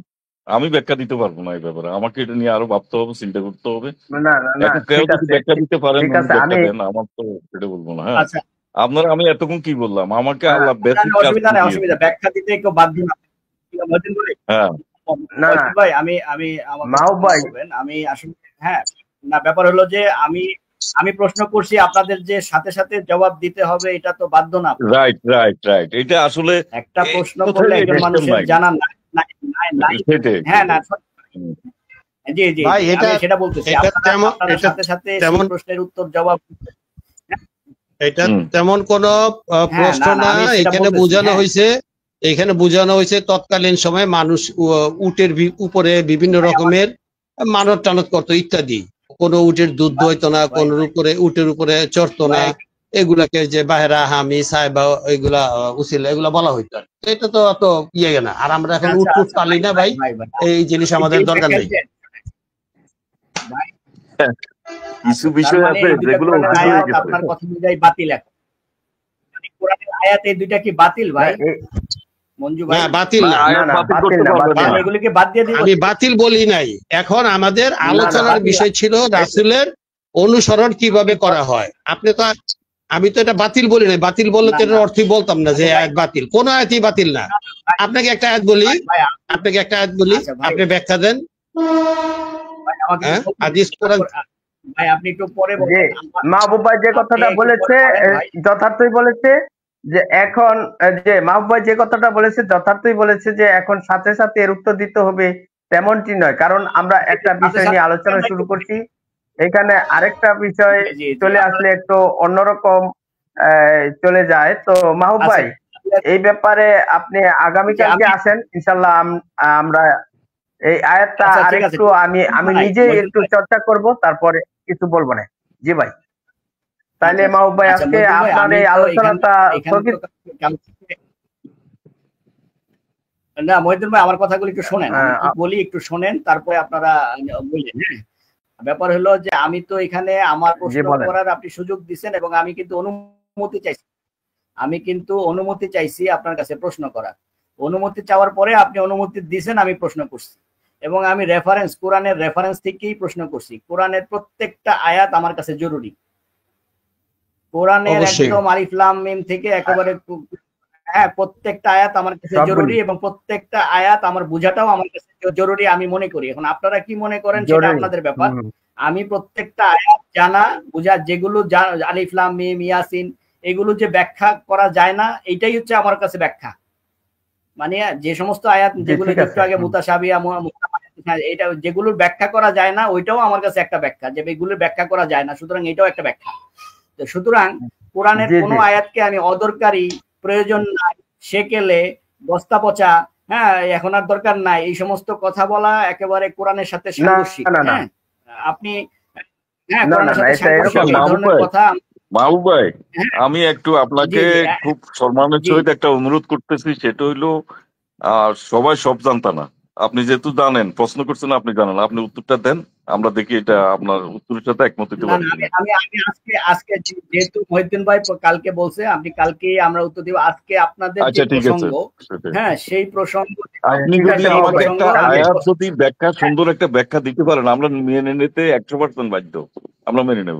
আমি ব্যাখ্যা দিতে পারবো না এই ব্যাপারে। আমাকে এটা নিয়ে আরো ভাবতে হবে, চিন্তা করতে হবে। কেউ যদি ব্যাখ্যা দিতে পারেন আমার তো এটা বলবো না। হ্যাঁ, আপনারা, আমি এতক্ষণ কি বললাম, আমাকে আল্লাহ বেসিক অসুবিধা ব্যাখ্যা দিতে কেউ বাধ্য না। হ্যাঁ ভাই, আমি আমি আসলে, হ্যাঁ না, ব্যাপার হলো যে আমি প্রশ্ন করছি, আপনাদের যে সাথে সাথে জবাব দিতে হবে এটা তো বাধ্য না। রাইট রাইট রাইট, এটা আসলে একটা প্রশ্ন করলে একজন মানুষের জানা নাই। হ্যাঁ না, জি জি, আমি সেটা বলতেছি, আপনাদের সাথে সাথে প্রশ্নের উত্তর জবাব, এটা তেমন কোন প্রশ্ন না। এখানে বোঝানো হয়েছে তৎকালীন সময়ে মানুষ উটের উপরে বিভিন্ন রকমের মানত টানত করতো ইত্যাদি। কোন উটের দুধ দইতো না, কোন উটের উপরে চড়তো না, এগুলাকে যে বাহেরা, হামি, সাহেবা, এগুলা উসিলা, এগুলা বলা হইতো। এটা তো অত ইয়ে না। আর আমরা এখন উট পালি না ভাই, এই জিনিস আমাদের দরকার নেই। কিছু বিষয় আছে যেগুলো আপনার কথা অনুযায়ী বাতিল। এখন কোরআনের আয়াত এই দুইটা কি বাতিল ভাই? মঞ্জু ভাই, বাতিল না, এগুলিকে বাদ দিয়ে দিই। আমি বাতিল বলি নাই। এখন আমাদের আলোচনার বিষয় ছিল রাসূলের অনুসরণ কিভাবে করা হয়। আমি তো এটা বাতিল বলি নাই। বাতিল বললে তো এটার অর্থই বলতাম না যে আয়াত বাতিল। কোন আয়াতই বাতিল না। আপনাকে একটা আয়াত বলি, আপনি ব্যাখ্যা দেন। আমাকে হ্যাঁ, একটু বলুন। হাদিস কোরআন ভাই আপনি একটু পরে যে বলবেন। মাহবুব ভাই যে আপনি কথাটা একটু বলেছে পরে বলেন ভাই। যথার্থই বলেছে, যে এখন যে মাহবুব ভাই যে কথাটা বলেছে যথার্থই বলেছে, যে এখন সাথে সাথে এর উত্তর দিতে হবে তেমনটি নয়, কারণ আমরা একটা সাথে বিষয় সাথে নিয়ে আলোচনা শুরু করছি, এখানে আরেকটা বিষয় জি জি জি চলে আসলে একটু অন্যরকম চলে যায়। তো মাহবুব আচ্ছা ভাই এই ব্যাপারে আপনি যে আগামীকালকে আমি আসেন ইনশাল্লাহ, আমরা এই আয়াতটা আচ্ছা ঠিক আছে আরেকটু আমি ভাই, নিজেই মইদুল একটু ভাই, চর্চা করব, তারপরে কিছু বলবো না। জি ভাই, তাইলে আচ্ছা মাহবুব ভাই আচ্ছা আজকে মইদুল ভাই, আপনার আমি এই তো আলোচনাটা এখানে তো স্থগিত। না মইদুল ভাই, আমার কথাগুলো একটু শোনেন, আমি কি আহ, বলি একটু শোনেন, তারপরে আপনারা বললেন। হ্যাঁ, ব্যাপার হলো যে আমি তো এখানে আমার জি প্রশ্ন বলেন। করার আপনি সুযোগ দিচ্ছেন, এবং আমি কিন্তু অনুমতি চাইছি আপনার কাছে প্রশ্ন করার। অনুমতি চাওয়ার পরে আপনি অনুমতি দিয়েছেন, আমি প্রশ্ন করছি, এবং আমি কোরআনের রেফারেন্স থেকেই প্রশ্ন করছি। কোরআনের প্রত্যেকটা আয়াত আমার কাছে জরুরি। কোরআনের অবশ্যই একদম আলিফ লাম মিম থেকে একেবারে হ্যাঁ, প্রত্যেকটা আয়াত আমার কাছে সবগুলি জরুরি, এবং প্রত্যেকটা আয়াত আমার বোঝাটাও আমার কাছে জরুরি আমি মনে করি। এখন আপনারা কি মনে করেন সেটা জরুরি। আপনাদের ব্যাপার। আমি প্রত্যেকটা আয়াত জানা বোঝা, যেগুলো আলিফ লাম মিম ইয়াসিন, এগুলো যে ব্যাখ্যা করা যায় না, এইটাই হচ্ছে আমার কাছে ব্যাখ্যা। মানে যে সমস্ত আয়াত জি যেগুলো ঠিক একটু আছে। আগে মুতাশাবিহা এটা যেগুলোর ব্যাখ্যা করা যায় না, ওইটাও আমার কাছে একটা ব্যাখ্যা, যে এগুলোর ব্যাখ্যা করা যায় না, সুতরাং এটাও একটা ব্যাখ্যা। তো সুতরাং কোরআনের জি কোনো জি আয়াতকে আমি অদরকারি, প্রয়োজন নাই, সেকেলে, বস্তা পচা, হ্যাঁ এখন আর দরকার নাই, এই সমস্ত কথা বলা একেবারে কোরআনের সাথে না সাংঘর্ষিক। না না হ্যাঁ, আপনি হ্যাঁ না না কোরআনের না, সাথে এটা সাংঘর্ষিক এরকম আচ্ছা না। এই মাহবুব ধরনের ভাই, কথা। মাহবুব ভাই, হ্যাঁ আমি একটু জি আপনাকে জি খুব সম্মানের জি সহিত একটা অনুরোধ করতেছি, সেটা হইলো সবাই সব জানতা না। আপনি যেহেতু জানেন, প্রশ্ন করছেন, আপনি জানেন, আপনি উত্তরটা দেন, আমরা দেখি এটা আপনার উত্তরের সাথে একমত হতে না পারি না, আমি কিনা। আমি আমি আজকে আজকে যেহেতু মহিউদ্দিন ভাই কালকে বলছে, আপনি কালকে আমরা উত্তর দিব। আজকে আপনাদের যে আচ্ছা ঠিক আছে, প্রসঙ্গ, সেটাই। হ্যাঁ সেই প্রসঙ্গ, আপনি ঠিক যদি আছে মাহবুব আমাকে ভাই। একটা আমি আয়াত যদি ব্যাখ্যা, সুন্দর একটা ব্যাখ্যা দিতে পারেন, আমরা মেনে নিতে 100% বাধ্য, আমরা মেনে নেব।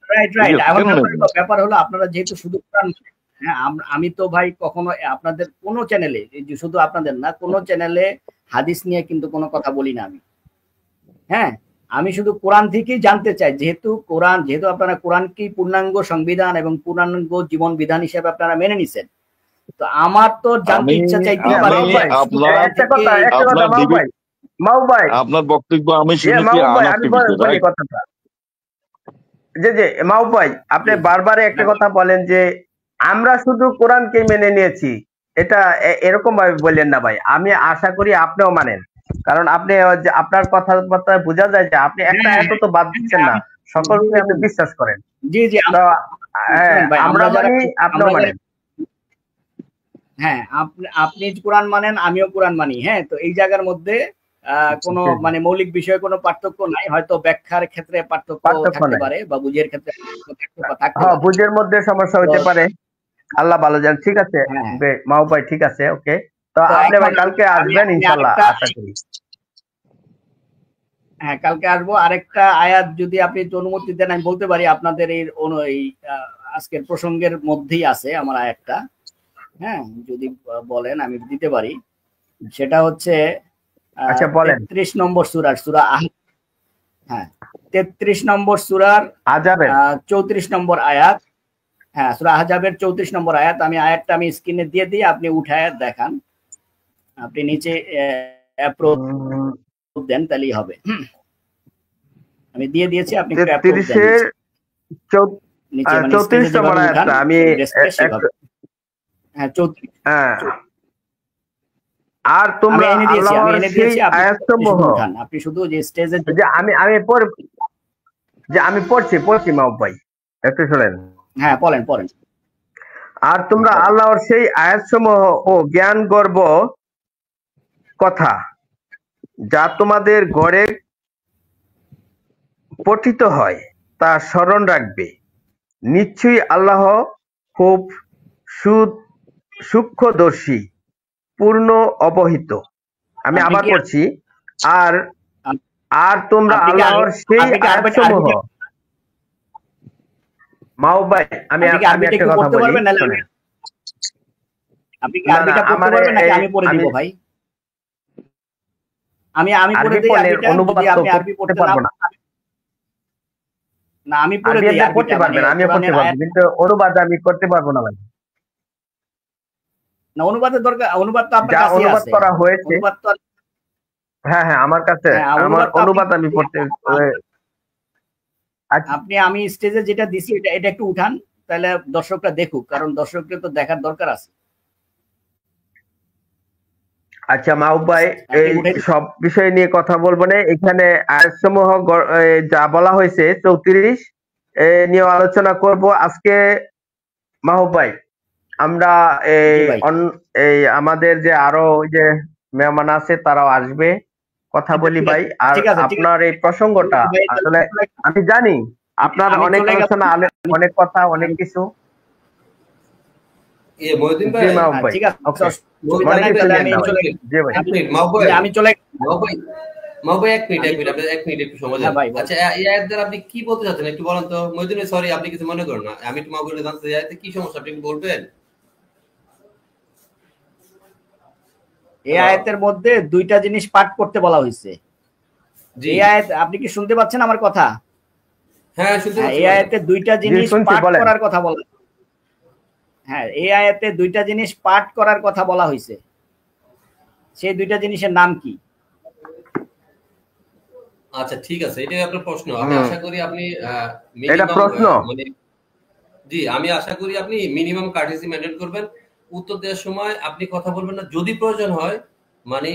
রাইট ঠিক রাইট। আছে, এখন কেন নেব না? ব্যাপার হলো আপনারা যেহেতু শুধু কোরআন, হ্যাঁ আমি তো ভাই কখনো আপনাদের কোনো চ্যানেলে, শুধু আপনাদের না, কোনো চ্যানেলে হাদিস নিয়ে কিন্তু কোনো কথা বলি না আমি। হ্যাঁ, আমি শুধু কোরআন থেকেই জানতে চাই, যেহেতু আপনারা কোরআনকেই পূর্ণাঙ্গ সংবিধান এবং পূর্ণাঙ্গ জীবন বিধান হিসেবে আপনারা মেনে নিছেন, তো আমার তো জানতে আমি ইচ্ছা চাইতেই আমি পারে মাহবুব যে ভাই শুধু আপনার কোরআন একটা থেকে কথা আপনার মাহবুব ডিবেট, ভাই, মাহবুব ভাই, আপনার বক্তব্য আমি শুনেছি মাহবুব ভাই আনাপ আমি টিভিতে, বলি রাইট? কথাটা। যে মাহবুব ভাই, আপনি জি জি বারবারই একটা হ্যাঁ কথা বলেন যে আমরা শুধু কোরআনকে মেনে নিয়েছি, এটা এরকম ভাবে বললেন না ভাই। আমি আশা করি আপনিও মানেন, কারণ আপনি আপনার কথাবার্তায় বোঝা যায় যে আপনি একটা হ্যাঁ এত তো বাদ দিচ্ছেন হ্যাঁ, না, সকলকে আপনি বিশ্বাস করেন। জি জি তো শুনেন ভাই, আমরা মানি, আপনিও আমরা যারা মানেন। হ্যাঁ আপনি কোরআন মানেন, আমিও কোরআন মানি। হ্যাঁ, তো এই জায়গার মধ্যে কোনো জি, জি। মানে মৌলিক বিষয়ে কোনো পার্থক্য নাই, হয়তো ব্যাখ্যার ক্ষেত্রে পার্থক্য পার্থক্য থাকতে নাই। পারে, বা বুঝের ক্ষেত্রে পার্থক্য থাকতে হ্যাঁ, পারে। বুঝের মধ্যে সমস্যা তো হইতে পারে, আল্লাহ ভালো জান। ঠিক আছে হ্যাঁ হ্যাঁ। মাহবুব ভাই, ঠিক আছে, ওকে। তো তো আপনি এখন ভাই কালকে আমি আসবেন আমি ইনশাল্লাহ, আরেকটা, আশা করি। হ্যাঁ কালকে আসবো। আরেকটা আয়াত যদি আপনি একটু অনুমতি দেন, আমি বলতে পারি আপনাদের এই আজকের প্রসঙ্গের মধ্যেই আছে আমার আয়াতটা। হ্যাঁ যদি বলেন আমি দিতে পারি। সেটা হচ্ছে আচ্ছা বলেন। 33 নম্বর সূরা হ্যাঁ 33 নম্বর সূরার আজাবের 34 নম্বর আয়াত। হ্যাঁ, সূরা আহজাবের 34 নম্বর আয়াত। আয়াতটা আমি স্ক্রিনে দিয়ে দিই, আপনি উঠায় দেখান। আপনি নিচে অ্যাপ্রুভ দেন, তাহলেই হবে। আমি দিয়ে দিয়েছি, আপনি একটু অ্যাপ্রুভ দেন 33-এর নিচে, মানে 34 স্ক্রিনে নম্বর যেভাবে উঠান আয়াতটা আমি ডেস্কে সেভাবে। হ্যাঁ 34। হ্যাঁ। আর আমি তোমরা এনে দিয়েছি, আল্লাহর সেই আপনি আয়াতসমূহ, শুধু উঠান, আপনি শুধু যে স্টেজে যে আমি পড়ছি মাহবুব ভাই, একটু শুনেন। হ্যাঁ পড়েন। আর তোমরা আল্লাহর সেই আয়াতসমূহ ও জ্ঞান গর্ব কথা যা তোমাদের ঘরে পঠিত হয় তা স্মরণ রাখবে। নিশ্চয়ই আল্লাহ খুব সূক্ষ্মদর্শী, পূর্ণ অবহিত। আমি আপনি আবার কি পড়ছি। আর আর তোমরা আপনি কি আল্লাহর সেই আয়াতসমূহ, মাহবুব ভাই আমি আরবিটা একটা একটু কথা পড়তে বলি, পারবেন? নাহলে শোনেন। আপনি কি না না, আরবিটা পড়তে আমার পারবেন নাকি আমি পড়ে দিব ভাই? আমি পড়ে আরবি দেই পড়লে আরবিটা, অনুবাদ যদি তো আপনি আরবি করতে পড়তে না পারবো না। না আমি পড়ে আরবি দেই আপনি আরবিটা, পড়তে মানে পারবেন, আমিও পড়তে কোরআনের পারবো, আয়াত। কিন্তু অনুবাদ আমি করতে পারবো না ভাই। না অনুবাদের দরকার, অনুবাদ তো আপনার যা কাছেই অনুবাদ আছে। করা হয়েছে, অনুবাদ তো হ্যাঁ হ্যাঁ আমার কাছে, হ্যাঁ আমার অনুবাদ তো অনুবাদ আমি পড়তে আচ্ছা আপনি আমি স্টেজে যেটা দিছি এটা একটু উঠান, তাহলে দর্শকরা দেখুক, কারণ দর্শকদের তো দেখার দরকার আছে। আচ্ছা মাহবুব ভাই, আপনি এই উঠাই দিন। সব বিষয় নিয়ে কথা বলবো না, এখানে আয়াতসমূহ যা বলা হয়েছে 34 নিয়ে আলোচনা করব আজকে। মাহবুব ভাই, আমরা জি ভাই, এই আমাদের যে আরো ওই যে মেহমান আছে তারাও আসবে, কথা বলি ভাই। আর ঠিক আছে, ঠিক আপনার এই প্রসঙ্গটা আছে ভাই, আসলে আমি জানি আপনার আমি অনেক চলে গেলাম। আলোচনা, অনেক কথা, অনেক কিছু। মহিউদ্দিন জি ভাই, মাহবুব ভাই, ঠিক আছে, ওকে, অসুবিধা অনেক নাই, কিছু তাহলে নিয়ে আমি নাও। চলে জি ভাই, এক মিনিট মাহবুব ভাই, আমি চলে মাহবুব ভাই, মাহবুব ভাই, এক মিনিট একটু সময় হ্যাঁ দেন। ভাই, বল। আচ্ছা এই আয়াত দ্বারা আপনি কি বলতে চাচ্ছেন একটু বলেন তো। মহিউদ্দিন ভাই সরি, আপনি কিছু মনে করেন না, আমি একটু মাহবুবের জানতে চাই আয়াতে কি সমস্যা, আপনি একটু বলবেন? এই আয়াতের মধ্যে দুইটা জিনিস পাঠ করতে বলা হয়েছে। জি এই আয়াত, আপনি কি শুনতে পাচ্ছেন আমার কথা? হ্যাঁ শুনতে হ্যাঁ, পাচ্ছি এই আয়াতে দুইটা জিনিস শুনছি, পাঠ বলেন। করার কথা বলা। হ্যাঁ, এই আয়াতে দুইটা জিনিস পাঠ করার কথা বলা হয়েছে। সেই দুইটা জিনিসের নাম কি? আচ্ছা ঠিক আছে, এটাই আপনার প্রশ্ন। আমি আশা করি আপনি এটা প্রশ্ন। মানে জি আমি আশা করি আপনি মিনিমাম কার্টেসি মেইনটেইন করবেন। উত্তর দেওয়ার সময় আপনি কথা বলবেন না, যদি প্রয়োজন হয় মানে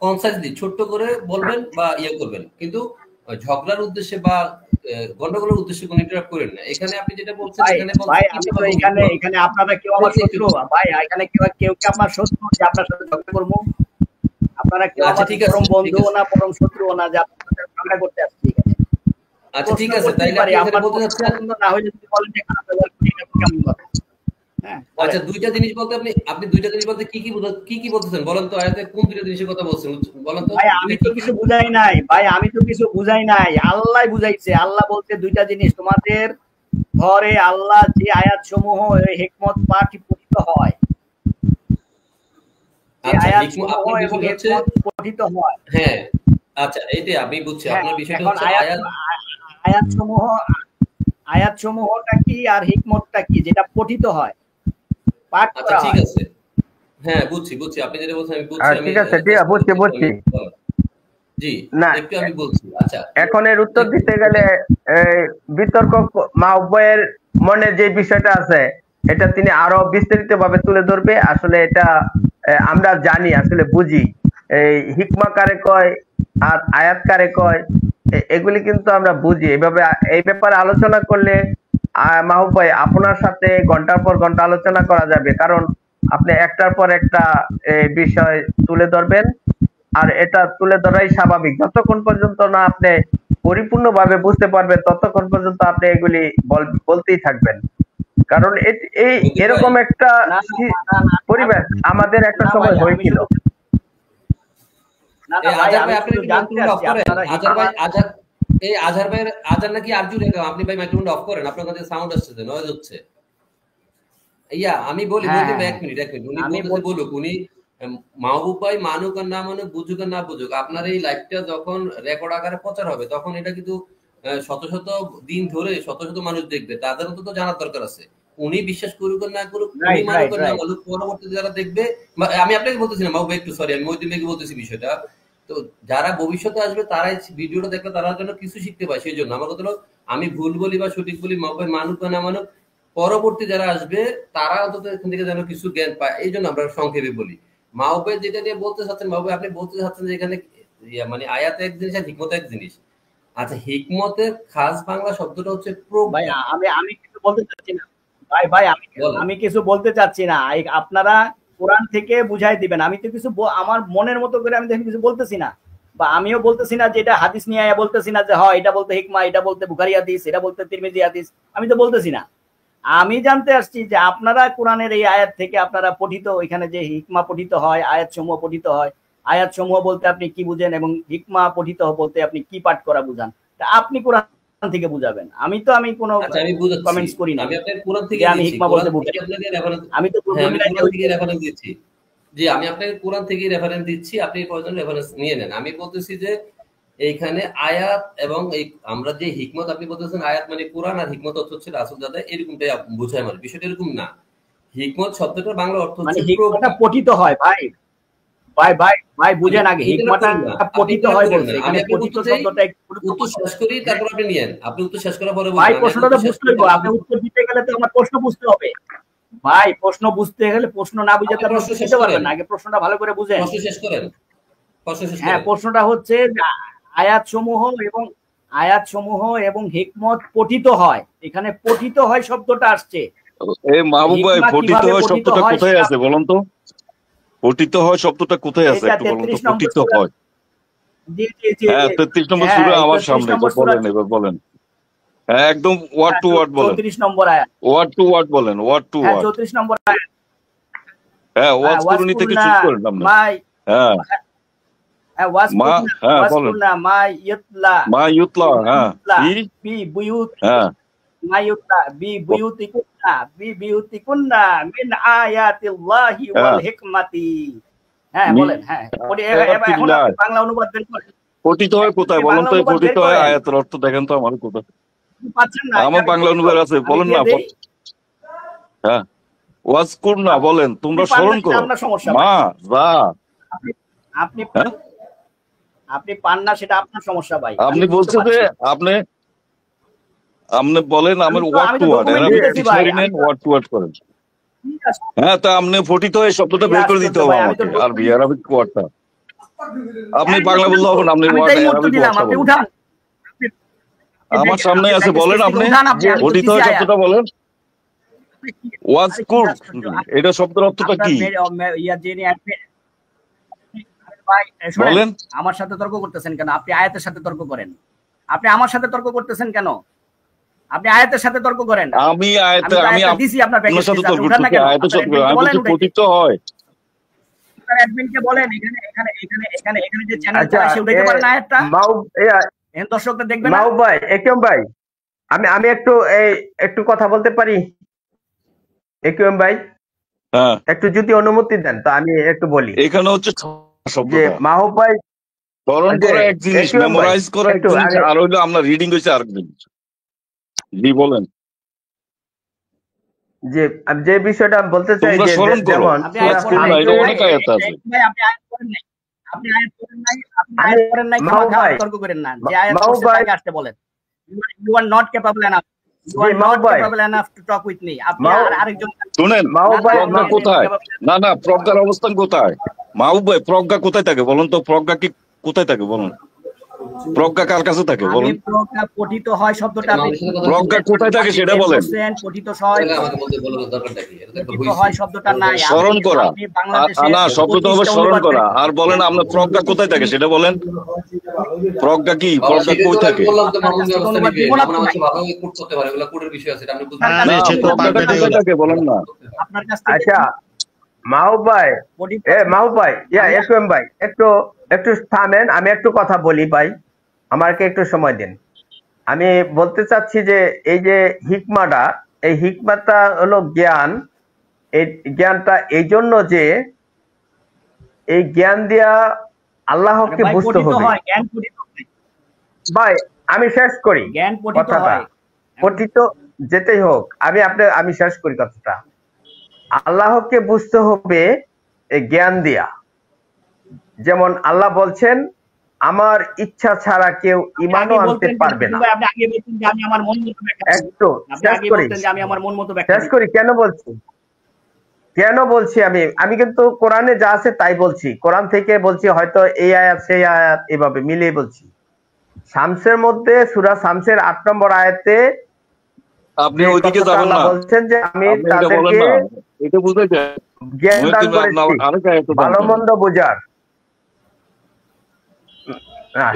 কনসাইজলি ছোট্ট করে বলবেন বা ইয়ে করবেন, কিন্তু ঝগড়ার উদ্দেশ্যে বা গন্ডগোলের উদ্দেশ্যে কোনো ইন্টারাপ্ট করেন না। এখানে আপনি যেটা বলছেন, ভাই এখানে ভাই, বলছেন আমি তো এখানে আপনারা কেউ আমার শত্রু ভাই, এখানে কেউ কি আপনার শত্রু যে আপনার সাথে ঝগড়া করবো? আপনারা কেউ আচ্ছা আমার ঠিক আছে, পরম ঠিক বন্ধু আছে। না পরম শত্রু না যে আপনার সাথে ঝগড়া করতে আসছি এখানে? আচ্ছা ঠিক প্রশ্ন আছে, করতেই তাইলে পারি, আপনি যেটা আমার বলতে পক্ষে চাচ্ছেন, পছন্দ না হলে যদি বলেন যে খারাপ ব্যবহার করি, এটা তো কেমন কথা? হ্যাঁ, আচ্ছা বলেন। দুইটা জিনিস বলতে আপনি দুইটা জিনিস বলতে কি বলতেছেন বলেন তো। আয়াতে কোন দুইটা জিনিসের কথা বলছেন বলেন তো। ভাই আমি তো কিছু বুঝাই নাই, ভাই আমি তো কিছু বুঝাই নাই, আল্লাহ বুঝাইছে। আল্লাহ বলতে দুইটা জিনিস, তোমাদের ঘরে আল্লাহ যে আয়াত সমূহ হিকমত পাঠ পঠিত হয়, যে আচ্ছা আয়াত হিকমত, সমূহ আপনার এবং বিষয়টা হচ্ছে, হিকমত পঠিত হয়। হ্যাঁ আচ্ছা এইটাই আমি বুঝছি। হ্যাঁ, আপনার বিষয়টা এখন হচ্ছে আয়াত। আয়াত সমূহটা কি আর হিকমতটা কি, যেটা পঠিত হয়, পাঠ আচ্ছা করা ঠিক হয়। আছে, হ্যাঁ বুঝছি আপনি যেটা বলছেন আমি বুঝছি। আমি ঠিক আছে, ঠিক চেষ্টা আছে, বুঝছি করতেছি বুঝছি। জি না, একটু আমি বলছি। আচ্ছা এখন এর উত্তর দিতে গেলে বিতর্ক মাহবুব ভাইয়ের মনে যে বিষয়টা আছে এটা তিনি আরো বিস্তারিত ভাবে তুলে ধরবে। আসলে এটা আমরা জানি, আসলে বুঝি, এই হিকমা কারে কয় আর আয়াত কারে কয়, এগুলি কিন্তু আমরা বুঝি। এইভাবে এই ব্যাপারে আলোচনা করলে মাহবুব ভাই আপনার সাথে ঘন্টার পর ঘন্টা আলোচনা করা যাবে, কারণ আপনি একটার পর একটা বিষয় তুলে ধরবেন। আর এটা তুলে ধরাই স্বাভাবিক, যতক্ষণ পর্যন্ত না আপনি পরিপূর্ণভাবে বুঝতে পারবেন ততক্ষণ পর্যন্ত আপনি এগুলি বলতেই থাকবেন। কারণ এই এরকম একটা না, না, না, পরিবেশ আমাদের একটা না সময় ভাই, হয়েছিল। না না ভাই, আজহার আমি ভাই আপনি শুধু কি জানতে মাইক্রোফোনটা অফ চাচ্ছি করেন? আপনারা আজহার ভাই, আজহার ভাইয়ের আজহার নাকি আরজু রেখা, আপনি ভাই মাইক্রোফোনটা অফ করেন, আপনার কাছে সাউন্ড আসছে, নয়েজ হচ্ছে। ইয়া আমি বলি হ্যাঁ, বলতে হ্যাঁ, এক মিনিট উনি আমি বলতেছে বলুক, উনি মাহবুব ভাই মানুক আর না মানুক, বুঝুক আর না বুঝুক, আপনার এই লাইভটা যখন রেকর্ড আকারে প্রচার হবে তখন এটা কিন্তু শত শত দিন ধরে শত শত মানুষ দেখবে, তাদেরও তো জানার দরকার আছে। উনি বিশ্বাস করুক আর না করুক, উনি মানুক আর না মানুক, পরবর্তীতে যারা দেখবে, আমি আপনাকে বলতেছি না মাহবুব, একটু সরি, আমি মহিউদ্দিন ভাইকে বলতেছি বিষয়টা। তো যারা ভবিষ্যতে আসবে তারাই ভিডিওটা দেখলে তারা যেন কিছু শিখতে পায়, সেই জন্য আমার কথা হলো আমি ভুল বলি বা সঠিক বলি, মাহবুব ভাই মানুক বা না মানুক, পরবর্তী যারা আসবে তারা অন্তত এখান থেকে যেন কিছু জ্ঞান পায়, এই জন্য আমরা সংক্ষেপে বলি। মাহবুব যেটা নিয়ে বলতে চাচ্ছেন, মাহবুব আপনি বলতে চাচ্ছেন যে এখানে মানে আয়াত এক জিনিস আর হিকমত এক জিনিস। আচ্ছা হিকমতের খাস বাংলা শব্দটা হচ্ছে ভাই, প্রজ্ঞা। আমি কিছু বলতে চাচ্ছি না ভাই, আমি কিছু বলতে চাচ্ছি না, আপনারা কোরআন থেকে বুঝাই দিবেন। আমি তো কিছু আমার মনের মতো করে আমি তো কিছু বলতেছি না, বা আমিও বলতেছি না যে এটা হাদিস নিয়ে বলতেছি না যে হয় এটা বলতে হিকমা, এটা বলতে বুখারী হাদিস, এটা বলতে তিরমিজি হাদিস, আমি তো বলতেছি না। আমি জানতে আসছি যে আপনারা কোরআনের এই আয়াত থেকে আপনারা পঠিত, এখানে যে হিকমা পঠিত হয়, আয়াত সমূহ পঠিত হয়, আয়াত সমূহ বলতে আপনি কি বুঝেন এবং হিকমা পঠিত বলতে আপনি কি পাঠ করা বুঝান, তা আপনি কোরআন থেকে বুঝাবেন। আমি কোনো কমেন্টস করি না, আমি আপনাকে কোরআন থেকে আমি হিকমা বলতে বুঝাই, আমি তো হ্যাঁ আমি কোরআন থেকে রেফারেন্স দিচ্ছি। জি, আমি আপনাকে কোরআন থেকে রেফারেন্স দিচ্ছি, আপনি প্রয়োজন রেফারেন্স নিয়ে নেন। আমি বলতেছি যে এইখানে আয়াত এবং এই আমরা যে হিকমত আপনি বলতেছেন আয়াত মানে কোরআন আর হিকমত অর্থ হচ্ছে রাসূল দাদা, এরকমটাই বোঝায় মানে বিষয়টা এরকম না। হিকমত শব্দটার বাংলা অর্থ মানে হচ্ছে হিকমাটা প্রজ্ঞা। পঠিত হয় ভাই, ভাই বুঝেন আগে, হিকমাটা পঠিত হয় বলছে, আমি এখানে আপনাকে পঠিত উত্তর দেই, শব্দটা একটু উত্তর শেষ করি তারপর আপনি নিয়েন। আপনি উত্তর শেষ করার পরে ভাই বলবেন। প্রশ্নটা তো বুঝতে হবে, আপনি উত্তর দিতে গেলে তো আমার প্রশ্ন বুঝতে হবে ভাই, প্রশ্ন বুঝতে গেলে প্রশ্ন না বুঝে তো আপনি প্রশ্ন উত্তর শেষ দিতে পারবেন করেন, না, আগে প্রশ্নটা ভালো করে বুঝেন। প্রশ্ন শেষ করেন, প্রশ্ন শেষ হ্যাঁ, করেন। প্রশ্নটা হচ্ছে যে আয়াত সমূহ এবং হিকমত পঠিত হয়, এখানে পঠিত হয় শব্দটা আসছে। এই মাহবুব ভাই, হিকমা পঠিত কিভাবে হয় পঠিত শব্দটা হয় কোথায় সেটা আছে বলুন তো? পঠিত হয় শব্দটা কোথায় আছে এটা একটু বলুন তো? 33 নম্বর পঠিত সূরা। হয়, জি জি জি হ্যাঁ, জি। 33 নম্বর হ্যাঁ, সূরা আমার 33 সামনে, নম্বর এবার সূরা, বলেন, এবার বলেন। হ্যাঁ, একদম ওয়ার্ড টু ওয়ার্ড বলেন, 34 নম্বর আয়াত। ওয়ার্ড টু ওয়ার্ড বলেন, ওয়ার্ড টু হ্যাঁ, ওয়ার্ড। 34 নম্বর আয়াত। হ্যাঁ, ওয়াজ করুনি থেকে ওয়াজকুরনা শুরু করেন আপনি। মাই, হ্যাঁ, মা, হ্যাঁ বলেন। ওয়াজকুরনা মাই ইতলা মা ইউতলা, হ্যাঁ, কি, বি বুয়ুত হ্যাঁ, মাই ইতলা বি বুয়ুতিকুন্না মিন আয়াতিল্লাহি ওয়াল হ্যাঁ, হিকমাতি। হ্যাঁ বলেন, হ্যাঁ এখন আপনি বাংলা অনুবাদ বের করেন। পঠিত হয় কোথায় আপনি বলেন বাংলা তো? অনুবাদ পঠিত বের হয় করেন, আয়াতের অর্থ দেখেন তো আমার কোথায়? পাচ্ছেন না, আমার আমি বাংলা দিয়ে অনুবাদ দেই, আছে, আমি বলেন দিয়ে না। দেই। হ্যাঁ, ওয়াজ করুন না, বলেন, তোমরা আপনি পান স্মরণ না, সেটা করো। আপনার সমস্যা মা, ভাই। যা, আপনি আপনি হ্যাঁ, আপনি পান না, সেটা আপনার সমস্যা ভাই, আমি আপনি বুঝতে বলছেন যে পারছি। আপনি আপনি বলেন আমার ওয়ার্ড আমি টু তো ওয়ার্ড, ডকুমেন্ট আপনি দিতেছি ভাই, ডিকশনারি আমি নেন, তো ওয়ার্ড টু ওয়ার্ড করেন। ঠিক আছে, হ্যাঁ, তা আপনি পঠিত হয়ে শব্দটা কি বের করে দিতে আশ্চর্য হবে ভাই, আমি তো আমাকে, আরবি ডকুমেন্ট, আরবিক ওয়ার্ডটা। আপনি হ্যাঁ, বাংলা বললে হবে না, আপনি আমি ওয়ার্ড তো এই উত্তর আরবিক দিলাম, ওয়ার্ডটা আপনি বলেন। উঠান, আমার সামনে আপনি আছে, ব্যাক বলেন স্পেস থেকে আপনি উঠান, আমি তো পঠিত দিছি হয়ে আয়াত। শব্দটা বলেন। ওয়াজ আরে কি কুর, আশ্চর্য, এটা শব্দের অর্থটা আপনার কি ইয়া জেনে ভাই, শুনেন, বলেন? আমার সাথে তর্ক করতেছেন কেন? আপনি আয়াতের সাথে তর্ক করেন, আপনি আমার সাথে তর্ক করতেছেন কেন? আপনি আয়াতের সাথে তর্ক করেন। আমি আয়াতে, আমি তো আমি আয়াতটা দিছি আপনার আপনার সাথে প্যাকেজ, তর্ক আপনি উঠান না করতেছি, কেন? আয়াতে আপনার আমি অ্যাডমিনকে বলেন বলছি উঠাইতে, পঠিত হয়। আপনার অ্যাডমিনকে বলেন এখানে এখানে এখানে এখানে এখানে যে চ্যানেল আচ্ছা, চালায় সে উঠাইতে পারে না আয়াতটা, মাহবুব এখন দর্শকদের দেখবে না। মাহবুব ভাই, একম ভাই, আমি একটু কথা বলতে পারি? একম ভাই, হ্যাঁ, একটু যদি অনুমতি দেন তো আমি একটু বলি এখানে হচ্ছে যে শব্দটা মাহবুব ভাই, স্মরণ যে করা এক জিনিস, একম ভাই, মেমোরাইজ করা এক একটু জিনিস, আর হইলো আমরা রিডিং হয়েছে আরেক জিনিস। জি বলেন। আমি যে বিষয়টা আমি বলতে চাই তোমরা যে স্মরণ করো, যেমন আপনি ওয়াজ আয়াত করো করেন না, নাই, এটা অনেক আয়াত আছে। ভাই আপনি আয়াত করেন নাই, আপনি আয়াত করেন নাই, আপনি আয়াত করেন নাই, মাহবুব ভাই, তর্ক করেন না, যে আয়াত মাহবুব করছে ভাই, তাকে আসতে বলেন। You are not capable enough. You are Mahbub not ভাই, capable enough to talk with me. আপনি আরেকজন, শুনেন, মাহবুব ভাই, প্রজ্ঞা কোথায়? না, প্রজ্ঞার অবস্থান কোথায়? মাহবুব ভাই, প্রজ্ঞা কোথায় থাকে বলুন তো? প্রজ্ঞা কি কোথায় থাকে বলুন? প্রজ্ঞা কার কাছে থাকে আমি বলুন? প্রজ্ঞা পঠিত হয় শব্দটা আপনি প্রজ্ঞা কোথায় থাকে সেটা বলেন। পঠিত হয়, আমাকে বলতে বলার দরকারটা কি? এটা তো পঠিত হইছে। হয় শব্দটা নাই। স্মরণ করা, আপনি বাংলাদেশে না, শব্দটা হবে স্মরণ করা। আর বলেন আপনার প্রজ্ঞা কোথায় থাকে সেটা বলেন। প্রজ্ঞা কি, বাবা, প্রজ্ঞা সেটাই কই তো আমি থাকে? বললাম তো মামুন যে অবস্থা অনুবাদ নিবে। দিব না মামুন তো আমাকে ভাই। ভালোভাবে কোট করতে পারে, এগুলা কোডের বিষয় আছে, এটা আপনি বুঝবেন না, না। সে তো প্রজ্ঞাটা পারবে কোথায় থাকে বলেন না। আপনার কাছ থেকে আচ্ছা মাহবুব ভাই, পঠিত মাহবুব ভাই, একম ভাই, একটু থামেন, আমি একটু কথা বলি ভাই, আমাকে একটু সময় দিন। আমি বলতে চাচ্ছি যে এই যে হিকমাটা, এই হিকমাটা হলো জ্ঞান। এই জ্ঞানটা এই জন্য যে এই জ্ঞান দিয়া আল্লাহকে ভাই বুঝতে পঠিত হবে। হয়, জ্ঞান পঠিত হয়, ভাই আমি শেষ করি জ্ঞান পঠিত কথাটা, হয়। পঠিত যেতেই হোক, আমি শেষ করি কথাটা। আল্লাহকে বুঝতে হবে এই জ্ঞান দিয়া। যেমন আল্লাহ বলছেন, আমার ইচ্ছা ছাড়া কেউ ইমানও আনতে পারবে না। আপনি আগে বলতেন যে আমি আমার মন মতো ব্যাখ্যা করব। একটু আপনি শেষ আগে করি, বলতেন যে আমি আমার মন মতো ব্যাখ্যা শেষ করব। করি। কেন বলছি আমি কিন্তু কোরআনে যা আছে তাই বলছি। কোরআন থেকে বলছি, হয়তো এই আয়াত সেই আয়াত এভাবে মিলিয়ে বলছি। শামসের মধ্যে সূরা শামসের 8 নম্বর আয়াতে আপনি ওইদিকে যাবেন আল্লাহ না, বলছেন যে আমি আপনি এটা বলেন তাদেরকে না, এটা বুঝে যায়। জ্ঞান দান করেছি আরেক আয়াত দান ভালো করেন। মন্দ বোঝার।